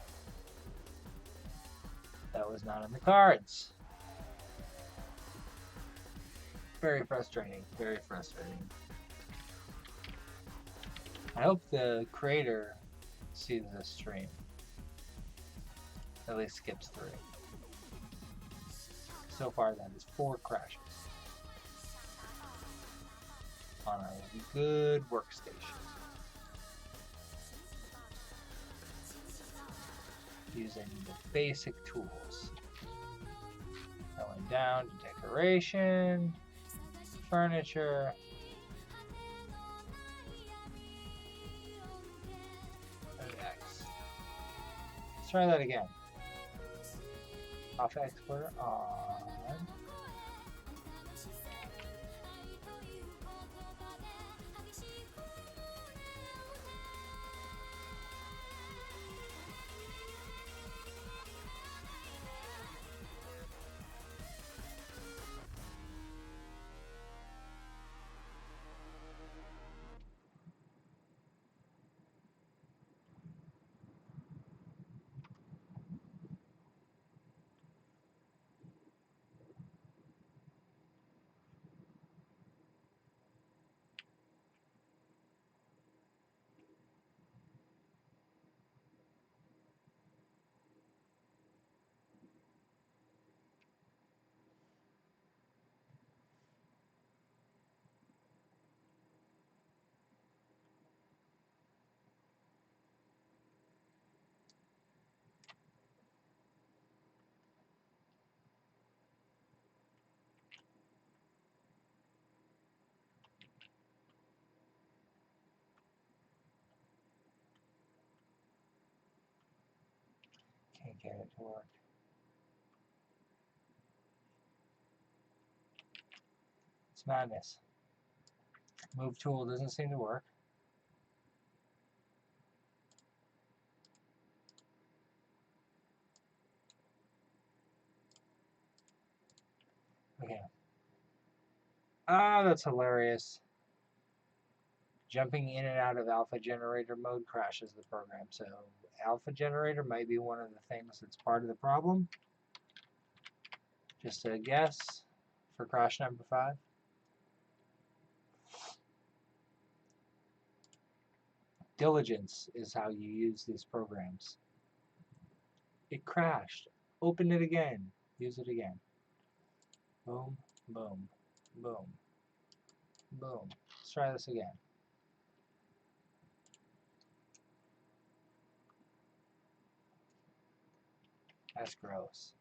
that was not in the cards. Very frustrating, very frustrating. I hope the creator sees this stream. At least skips through. So far, that is 4 crashes on a good workstation. Using the basic tools. Going down to decoration, furniture. And X. Let's try that again. Off exporter on. Can't get it to work. It's madness. Move tool doesn't seem to work. Okay. Ah, that's hilarious. Jumping in and out of alpha generator mode crashes the program. So alpha generator might be one of the things that's part of the problem. Just a guess for crash number 5. Diligence is how you use these programs. It crashed. Open it again. Use it again. Boom, boom, boom, boom. Let's try this again. That's gross.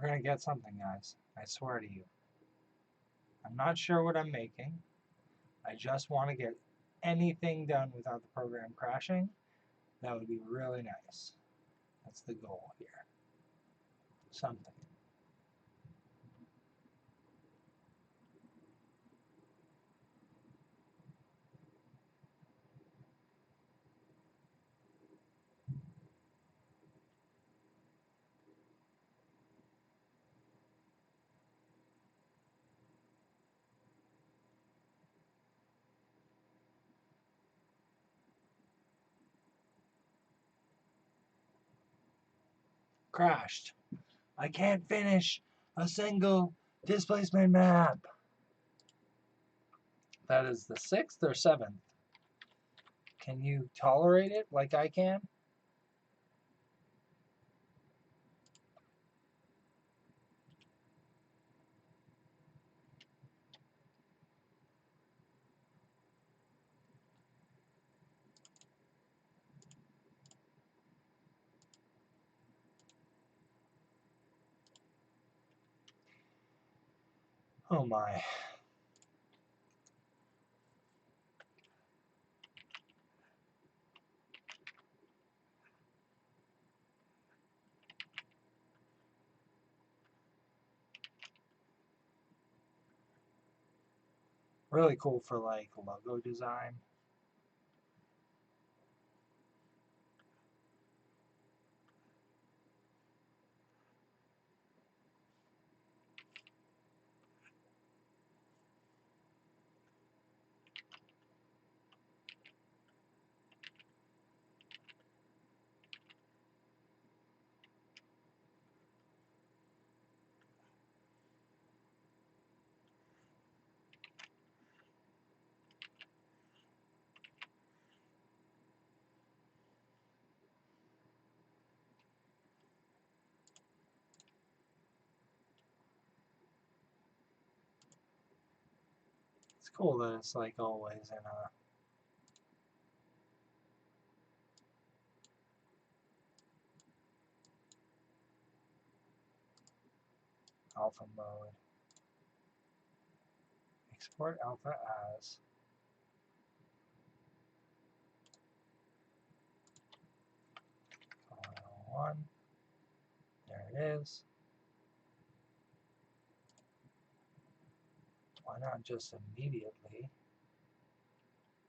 We're gonna get something, guys. I swear to you. I'm not sure what I'm making. I just want to get anything done without the program crashing. That would be really nice. That's the goal here. Something. Crashed. I can't finish a single displacement map. That is the 6th or 7th. Can you tolerate it like I can? Oh my. Really cool for like logo design. It's cool that it's like always in a alpha mode. Export alpha as file1. There it is. Why not just immediately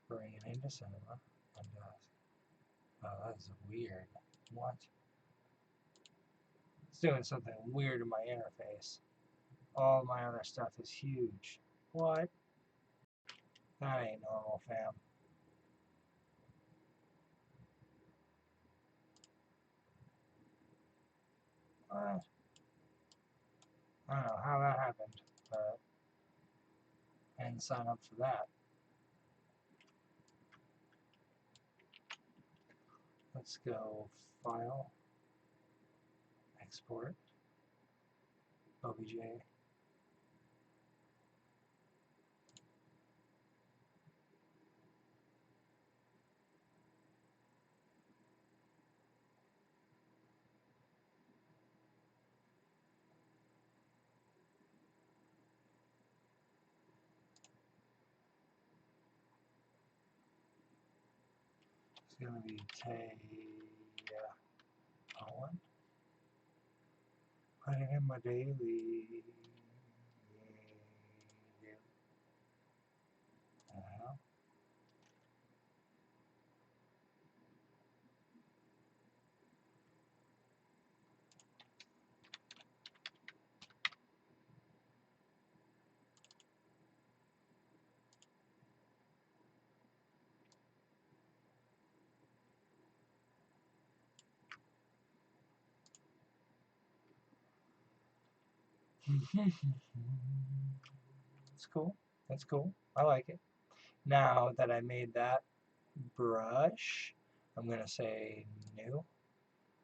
bring it into cinema and just, oh, that's weird. What? It's doing something weird in my interface. All my other stuff is huge. What? That ain't normal, fam. What? I don't know how that happened, but I didn't sign up for that. Let's go File, Export, OBJ. It's going to be Teya Owen. Put it in my daily. It's cool. That's cool. I like it. Now that I made that brush, I'm going to say new.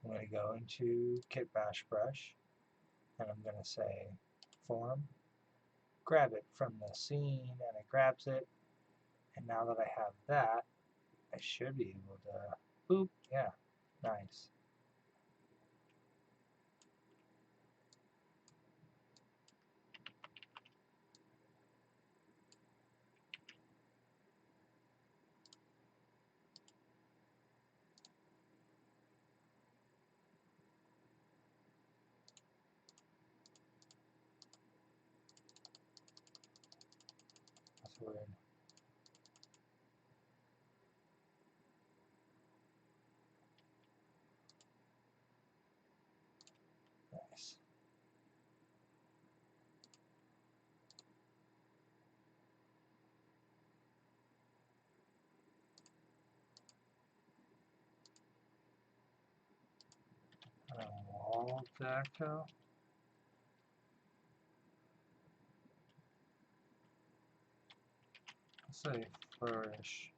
I'm going to go into kitbash brush, and I'm going to say form. Grab it from the scene, and it grabs it. And now that I have that, I should be able to, boop, yeah, nice. weird. Nice. Wall deco. Let's say flourish.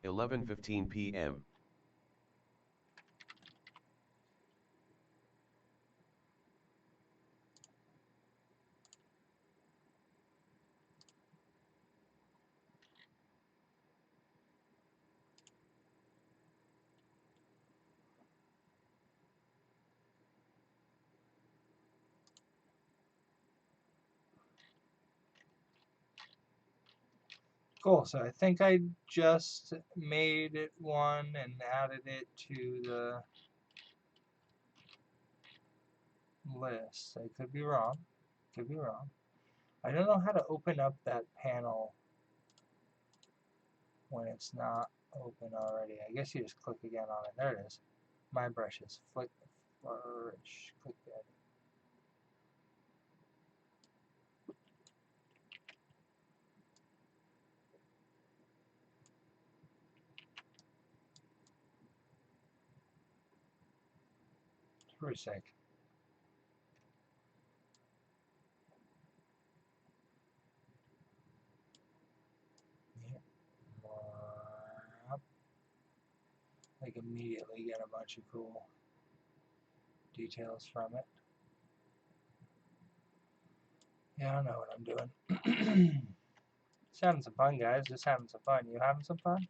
(11:15 p.m.) Cool, so I think I just made it one and added it to the list. I could be wrong. Could be wrong. I don't know how to open up that panel when it's not open already. I guess you just click again on it. There it is. My brushes. Flick, flourish. Click that. It's pretty sick. Like immediately get a bunch of cool details from it. Yeah, I know what I'm doing. Just having some fun, guys. Just having some fun. You having some fun?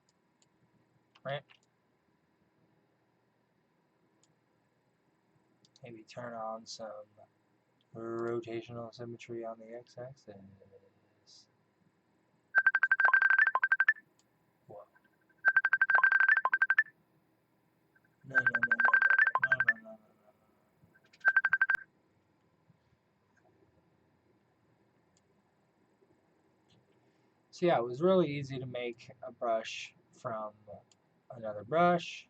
Right? Maybe turn on some rotational symmetry on the x-axis. Whoa. No, no, no, no, no, no, no, no, no. So yeah, it was really easy to make a brush from another brush,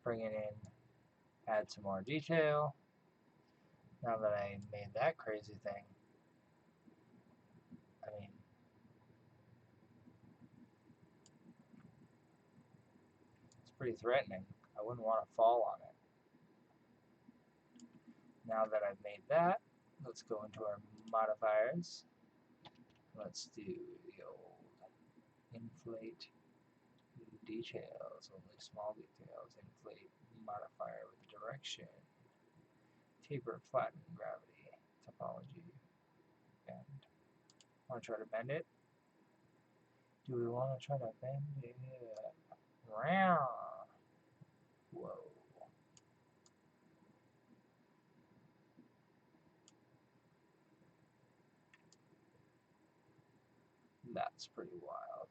bring it in, add some more detail. Now that I made that crazy thing, I mean, it's pretty threatening. I wouldn't want to fall on it. Now that I've made that, let's go into our modifiers. Let's do the old inflate details, only small details, inflate modifier with direction, taper, flatten, gravity, topology, bend. Want to try to bend it? Do we want to try to bend it? Round. Whoa. That's pretty wild.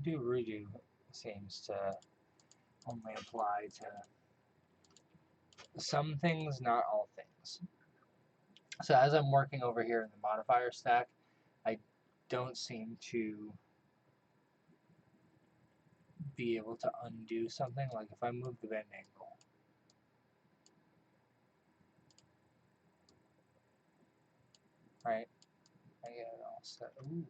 Do redo seems to only apply to some things, not all things. So as I'm working over here in the modifier stack, I don't seem to be able to undo something. Like if I move the bend angle, right? I get it all set. Ooh.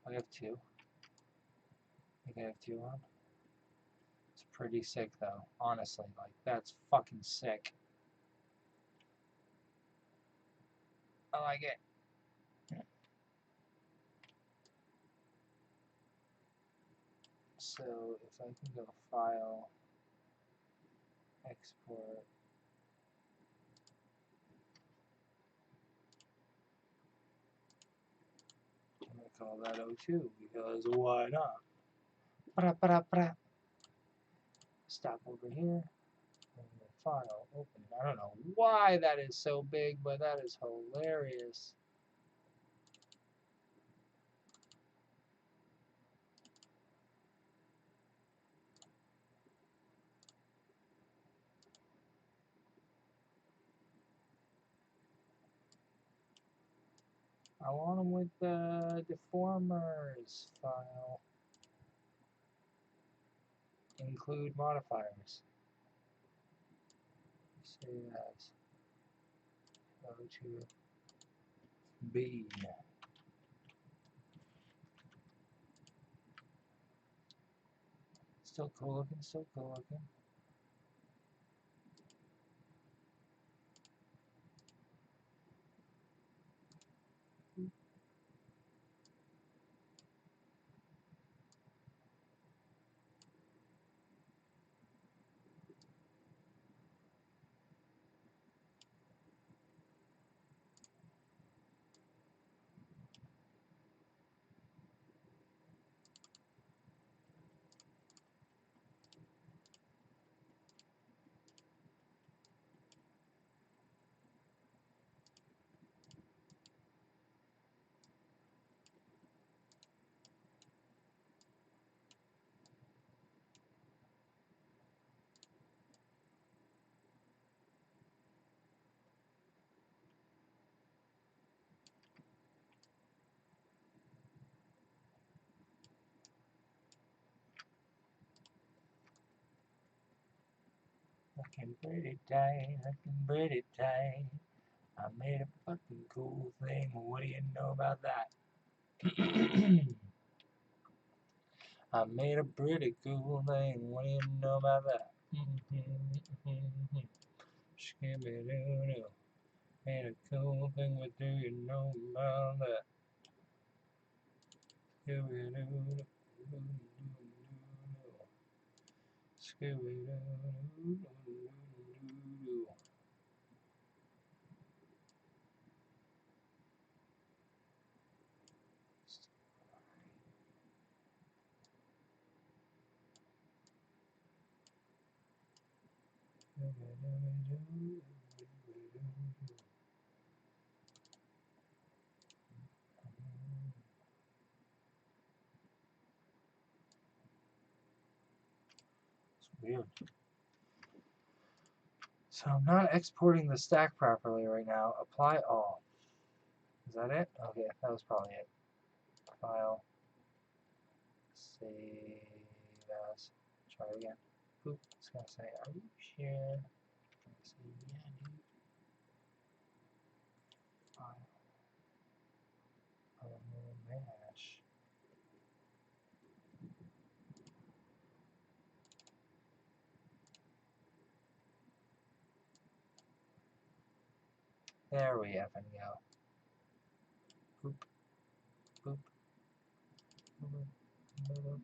I have two. I think I have two on. It's pretty sick though, honestly. Like that's fucking sick. I like it. So if I can go file, export, I'm gonna call that O2 because why not? Pra. Stop over here. File, open. I don't know why that is so big, but that is hilarious. I want them with the deformers file. Include modifiers. Say as go to B. Still cool looking, still cool looking. Looking pretty tight, looking pretty tight. I made a fucking cool thing. What do you know about that? I made a pretty cool thing. What do you know about that? Skibby-doo-doo. Made a cool thing. What do you know about that? Skibby-doo-doo. Skibby-doo-doo. It's weird. So I'm not exporting the stack properly right now. Apply all. Is that it? Okay, that was probably it. File. Save as. Try it again. Boop. It's gonna say, are you sure? Say, yeah, dude. File. Mesh. There we effing go. Boop. Boop. Boop. Boop.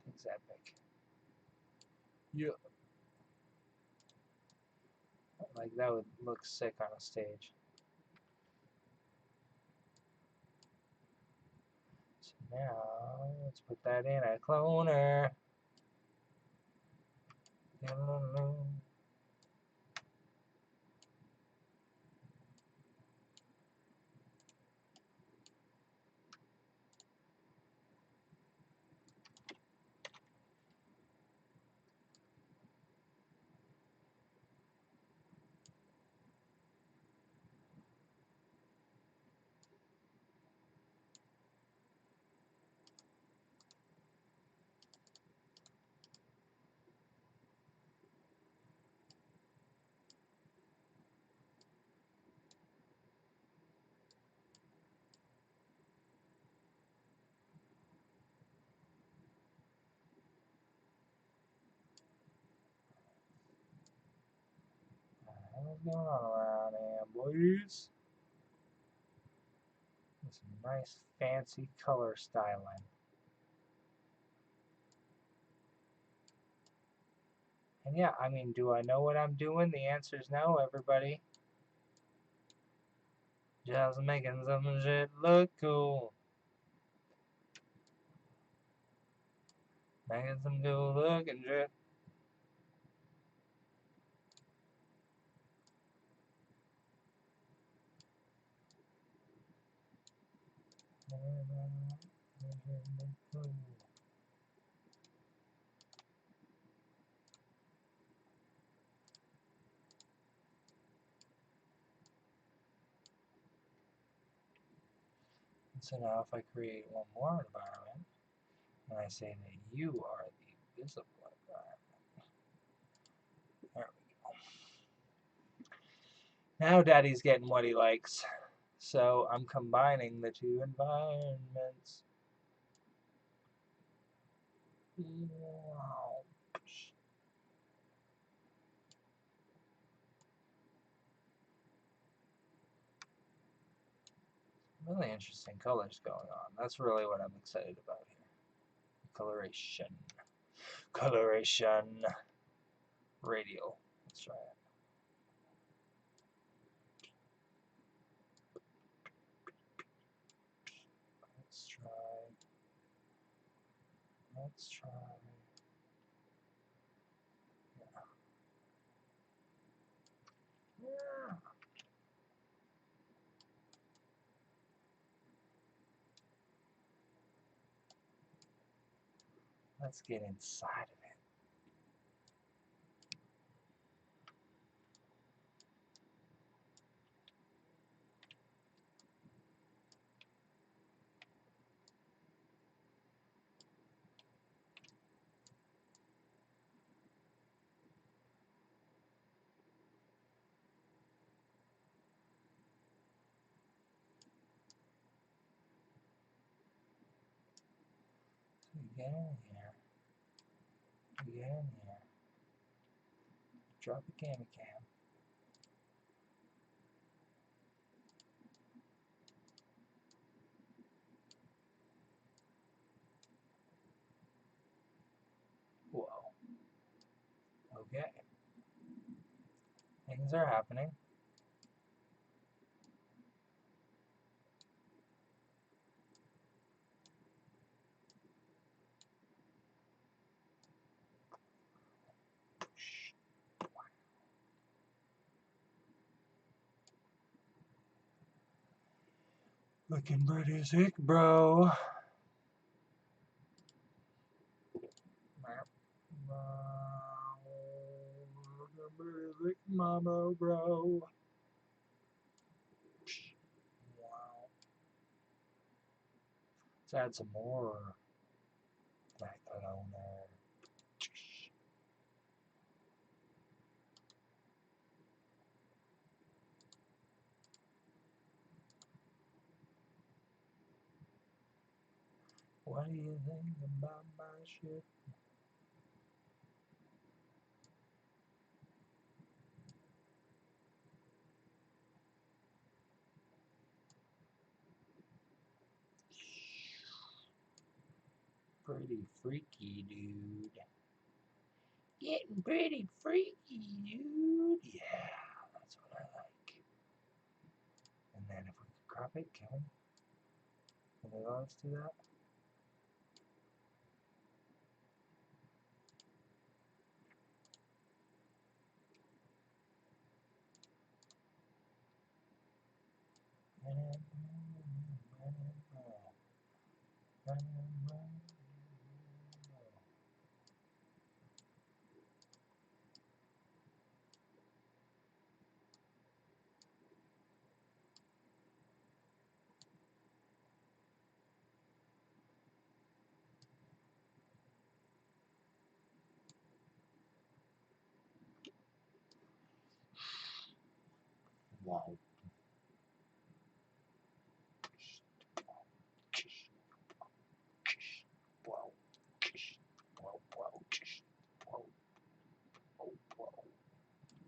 It's epic. Yeah. Like that would look sick on a stage. So now let's put that in a cloner. What's going on around here, boys? Some nice fancy color styling. And yeah, I mean, do I know what I'm doing? The answer is no, everybody. Just making some shit look cool. Making some good looking shit. So now if I create one more environment, and I say that you are the visible environment. There we go. Now Daddy's getting what he likes. So I'm combining the two environments. Wow. Really interesting colors going on. That's really what I'm excited about here. Coloration. Coloration. Radial. Let's try it. Let's try. Let's try. Yeah. Let's get inside of it. Get in here. Get in here. Drop a camera cam. Whoa. Okay. Things are happening. Looking pretty sick, bro. Looking pretty sick, mama, bro. Wow. Let's add some more black on there. What do you think about my shit? Pretty freaky, dude. Getting pretty freaky, dude. Yeah, that's what I like. And then if we could crop it, can we? Can we let us do that? Wow.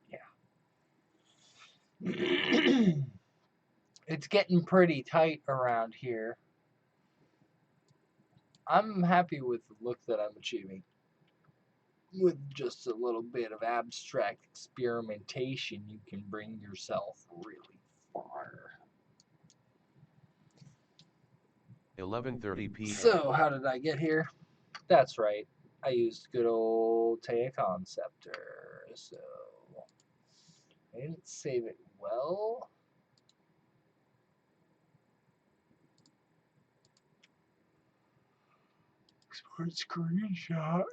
Yeah. It's getting pretty tight around here. I'm happy with the look that I'm achieving. With just a little bit of abstract experimentation, you can bring yourself really far. 11:30 p.m. So, how did I get here? That's right. I used good old Teya Conceptor. So, I didn't save it well. Export screenshot.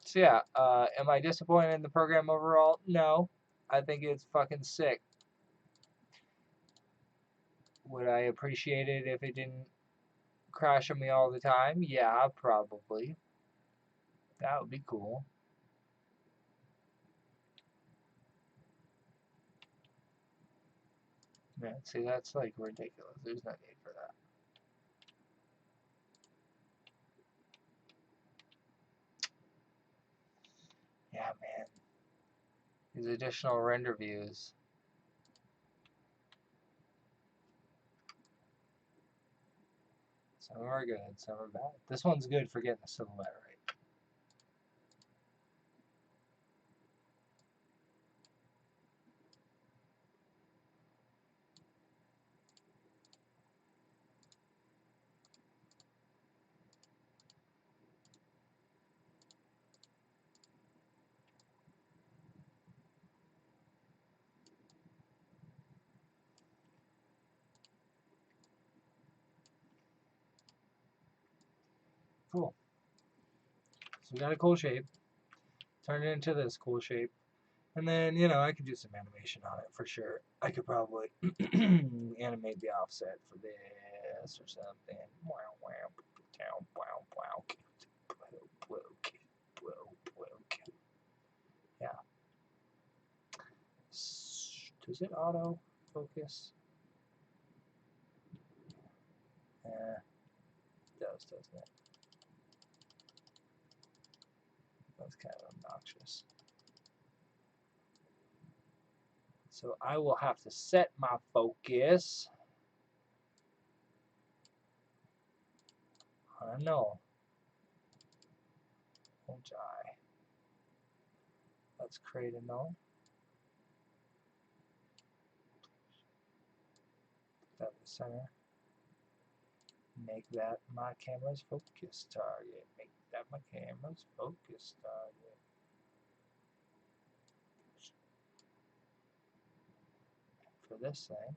So yeah, am I disappointed in the program overall? No. I think it's fucking sick. Would I appreciate it if it didn't crash on me all the time? Yeah, probably. That would be cool. Man, see, that's like ridiculous. There's no need for that. Yeah, man. These additional render views. Some are good, some are bad. This one's good for getting the silhouette right. Cool. So we got a cool shape. Turn it into this cool shape. And then, you know, I could do some animation on it for sure. I could probably animate the offset for this or something. Yeah. Does it auto focus? It does, doesn't it? That's kind of obnoxious. So I will have to set my focus on a null. Won't I? Let's create a null. Put that in the center. Make that my camera's focus target. Make that my camera's focus target. For this thing,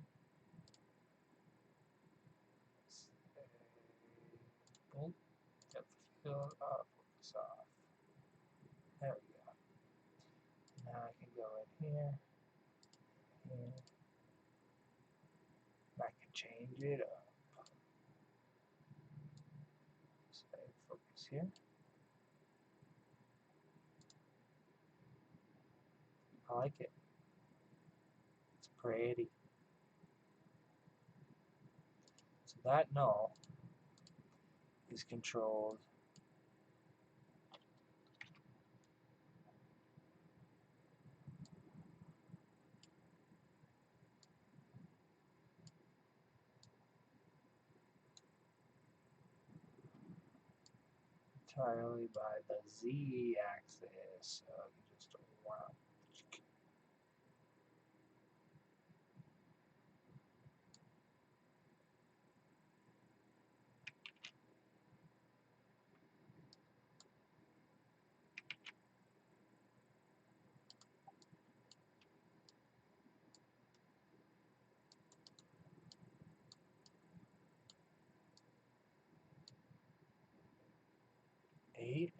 boom, depth of field, focus off. There we go. Now I can go in here, and I can change it up. Say focus here. I like it. It's pretty. So that null is controlled entirely by the z-axis. So you just wow. 8.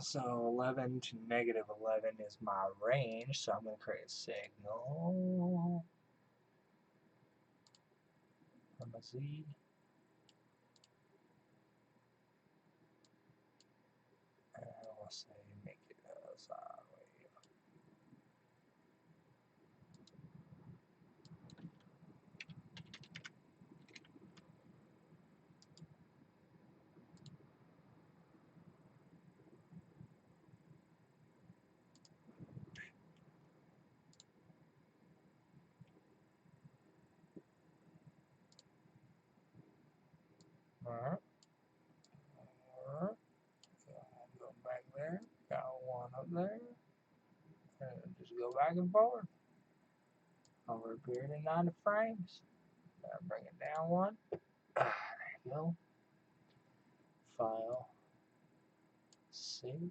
So 11 to negative 11 is my range, so I'm going to create a signal from a Z. And we'll say make it a sine wave. Alright. Alright. Go back there. Got one up there. And just go back and forth over a period of 90 frames. Bring it down one. There you go. File. Save.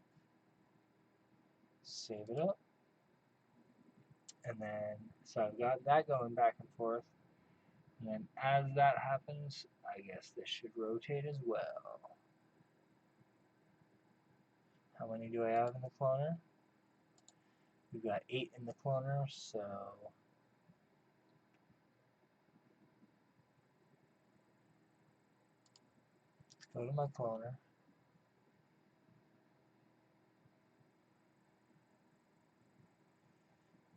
Save it up. And then, so I've got that going back and forth. And as that happens, I guess this should rotate as well. How many do I have in the cloner? We've got 8 in the cloner, so go to my cloner.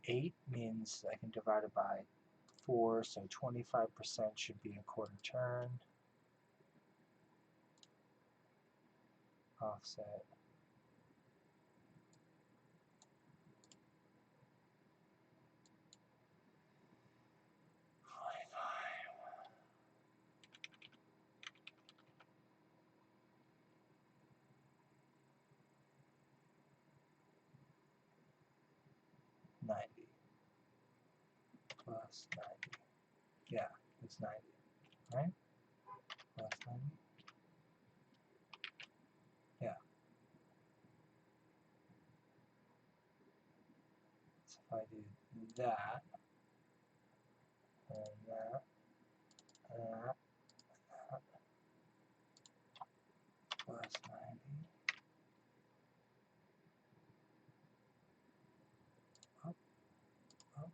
8 means I can divide it by 4, so 25% should be a quarter turn. Offset. $90 plus 90. Yeah, it's 90, right? Plus 90. Yeah. So if I do that, and that, and that, plus 90. Up, up.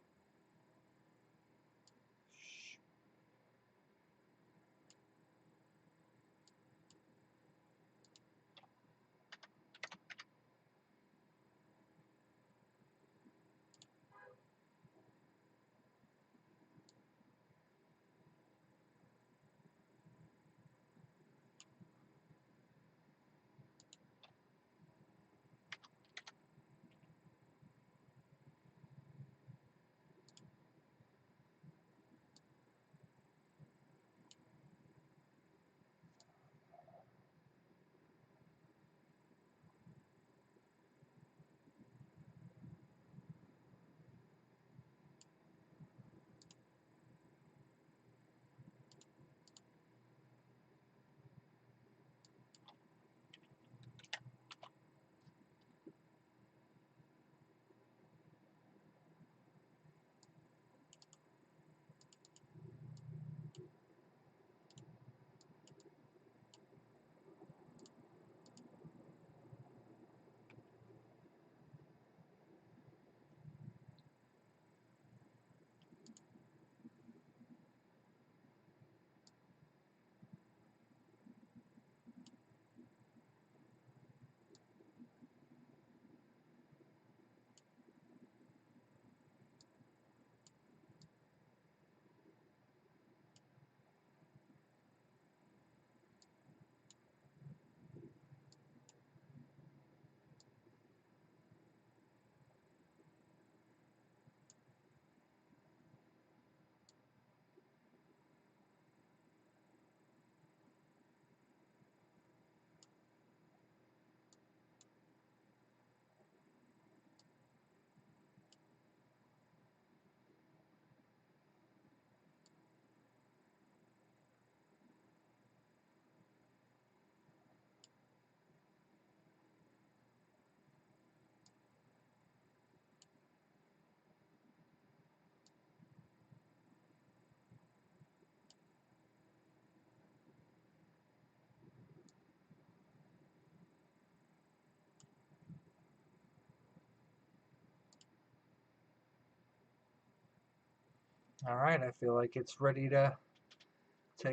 All right, I feel like it's ready to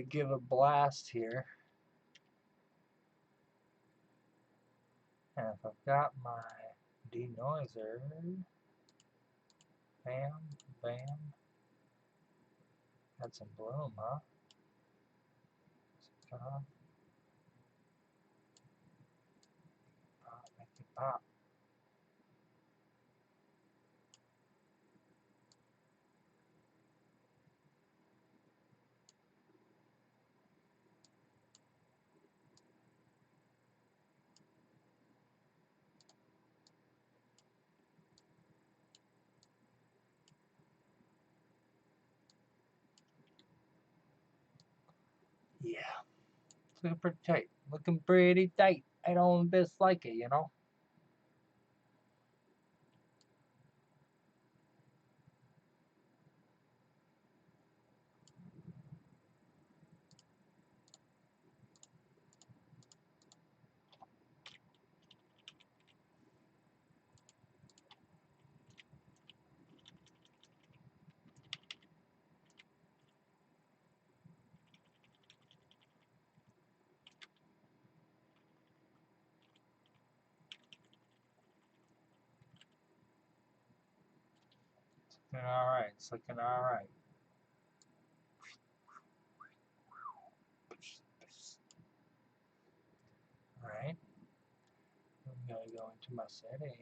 give a blast here. And if I've got my denoiser, bam, bam, had some bloom, huh? Turn on, pop, make it pop. Yeah, it's looking pretty tight. Looking pretty tight. I don't dislike it, you know? It's looking alright. It's looking alright. Alright. I'm gonna go into my settings.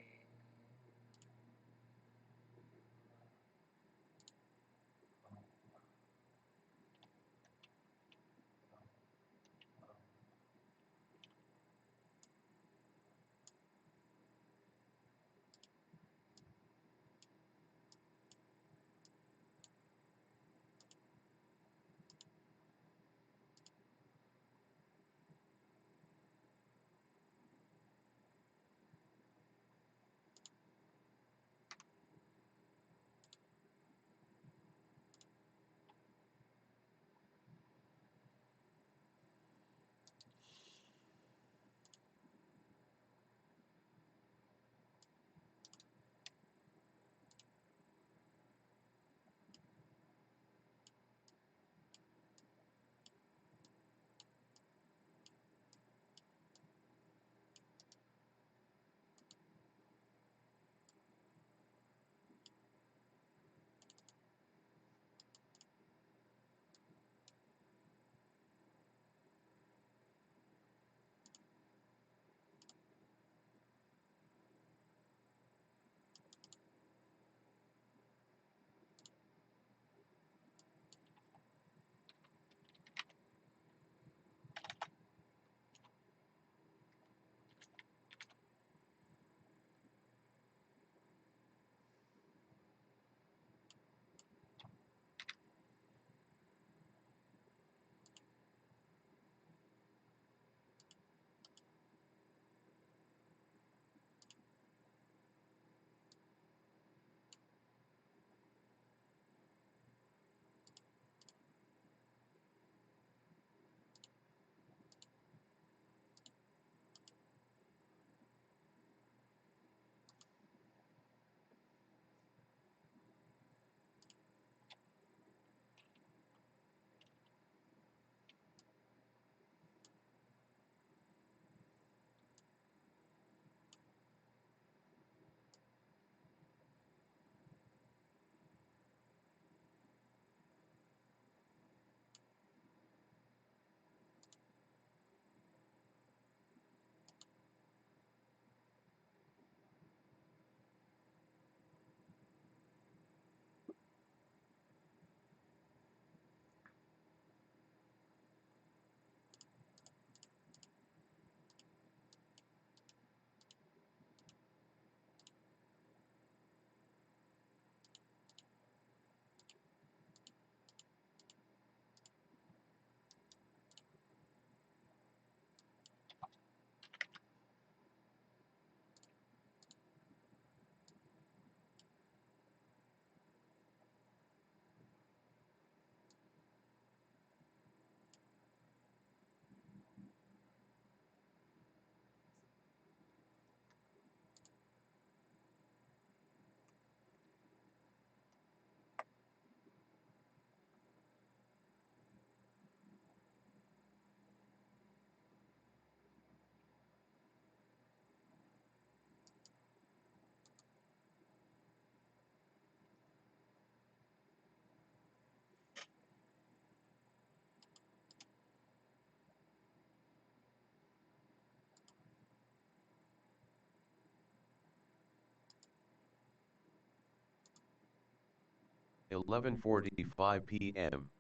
11:45 p.m.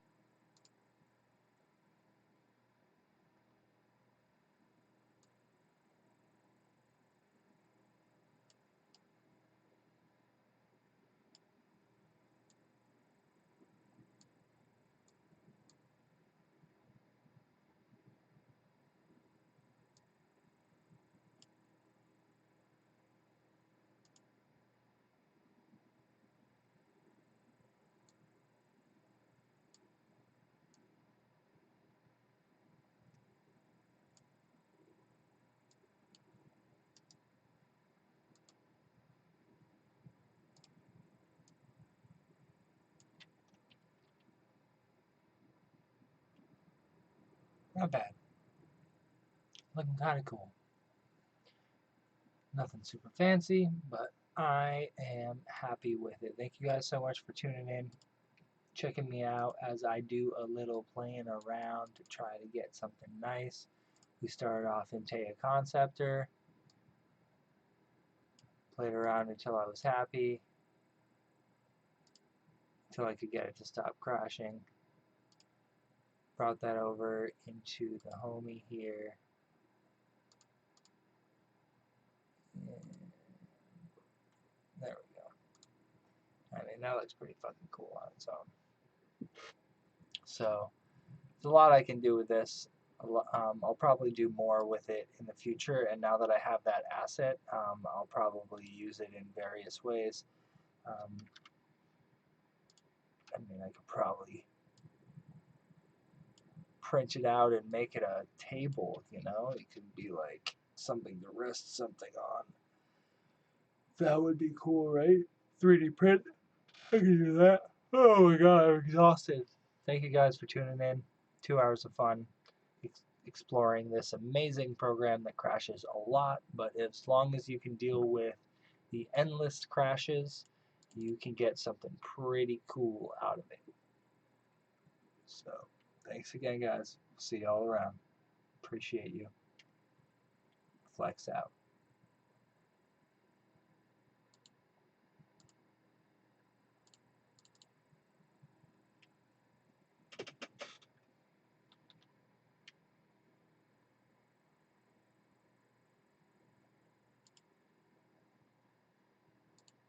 Not bad. Looking kind of cool. Nothing super fancy, but I am happy with it. Thank you guys so much for tuning in, checking me out as I do a little playing around to try to get something nice. We started off in Teya Conceptor, played around until I was happy, until I could get it to stop crashing. Brought that over into the homie here. And there we go. I mean, that looks pretty fucking cool on its own. So, there's a lot I can do with this. I'll probably do more with it in the future, and now that I have that asset, I'll probably use it in various ways. I mean, I could probably print it out and make it a table, you know? It could be like something to rest something on. That would be cool, right? 3D print. I can do that. Oh my god, I'm exhausted. Thank you guys for tuning in. 2 hours of fun exploring this amazing program that crashes a lot, but as long as you can deal with the endless crashes, you can get something pretty cool out of it. So, thanks again, guys. See y'all around. Appreciate you. Flex out.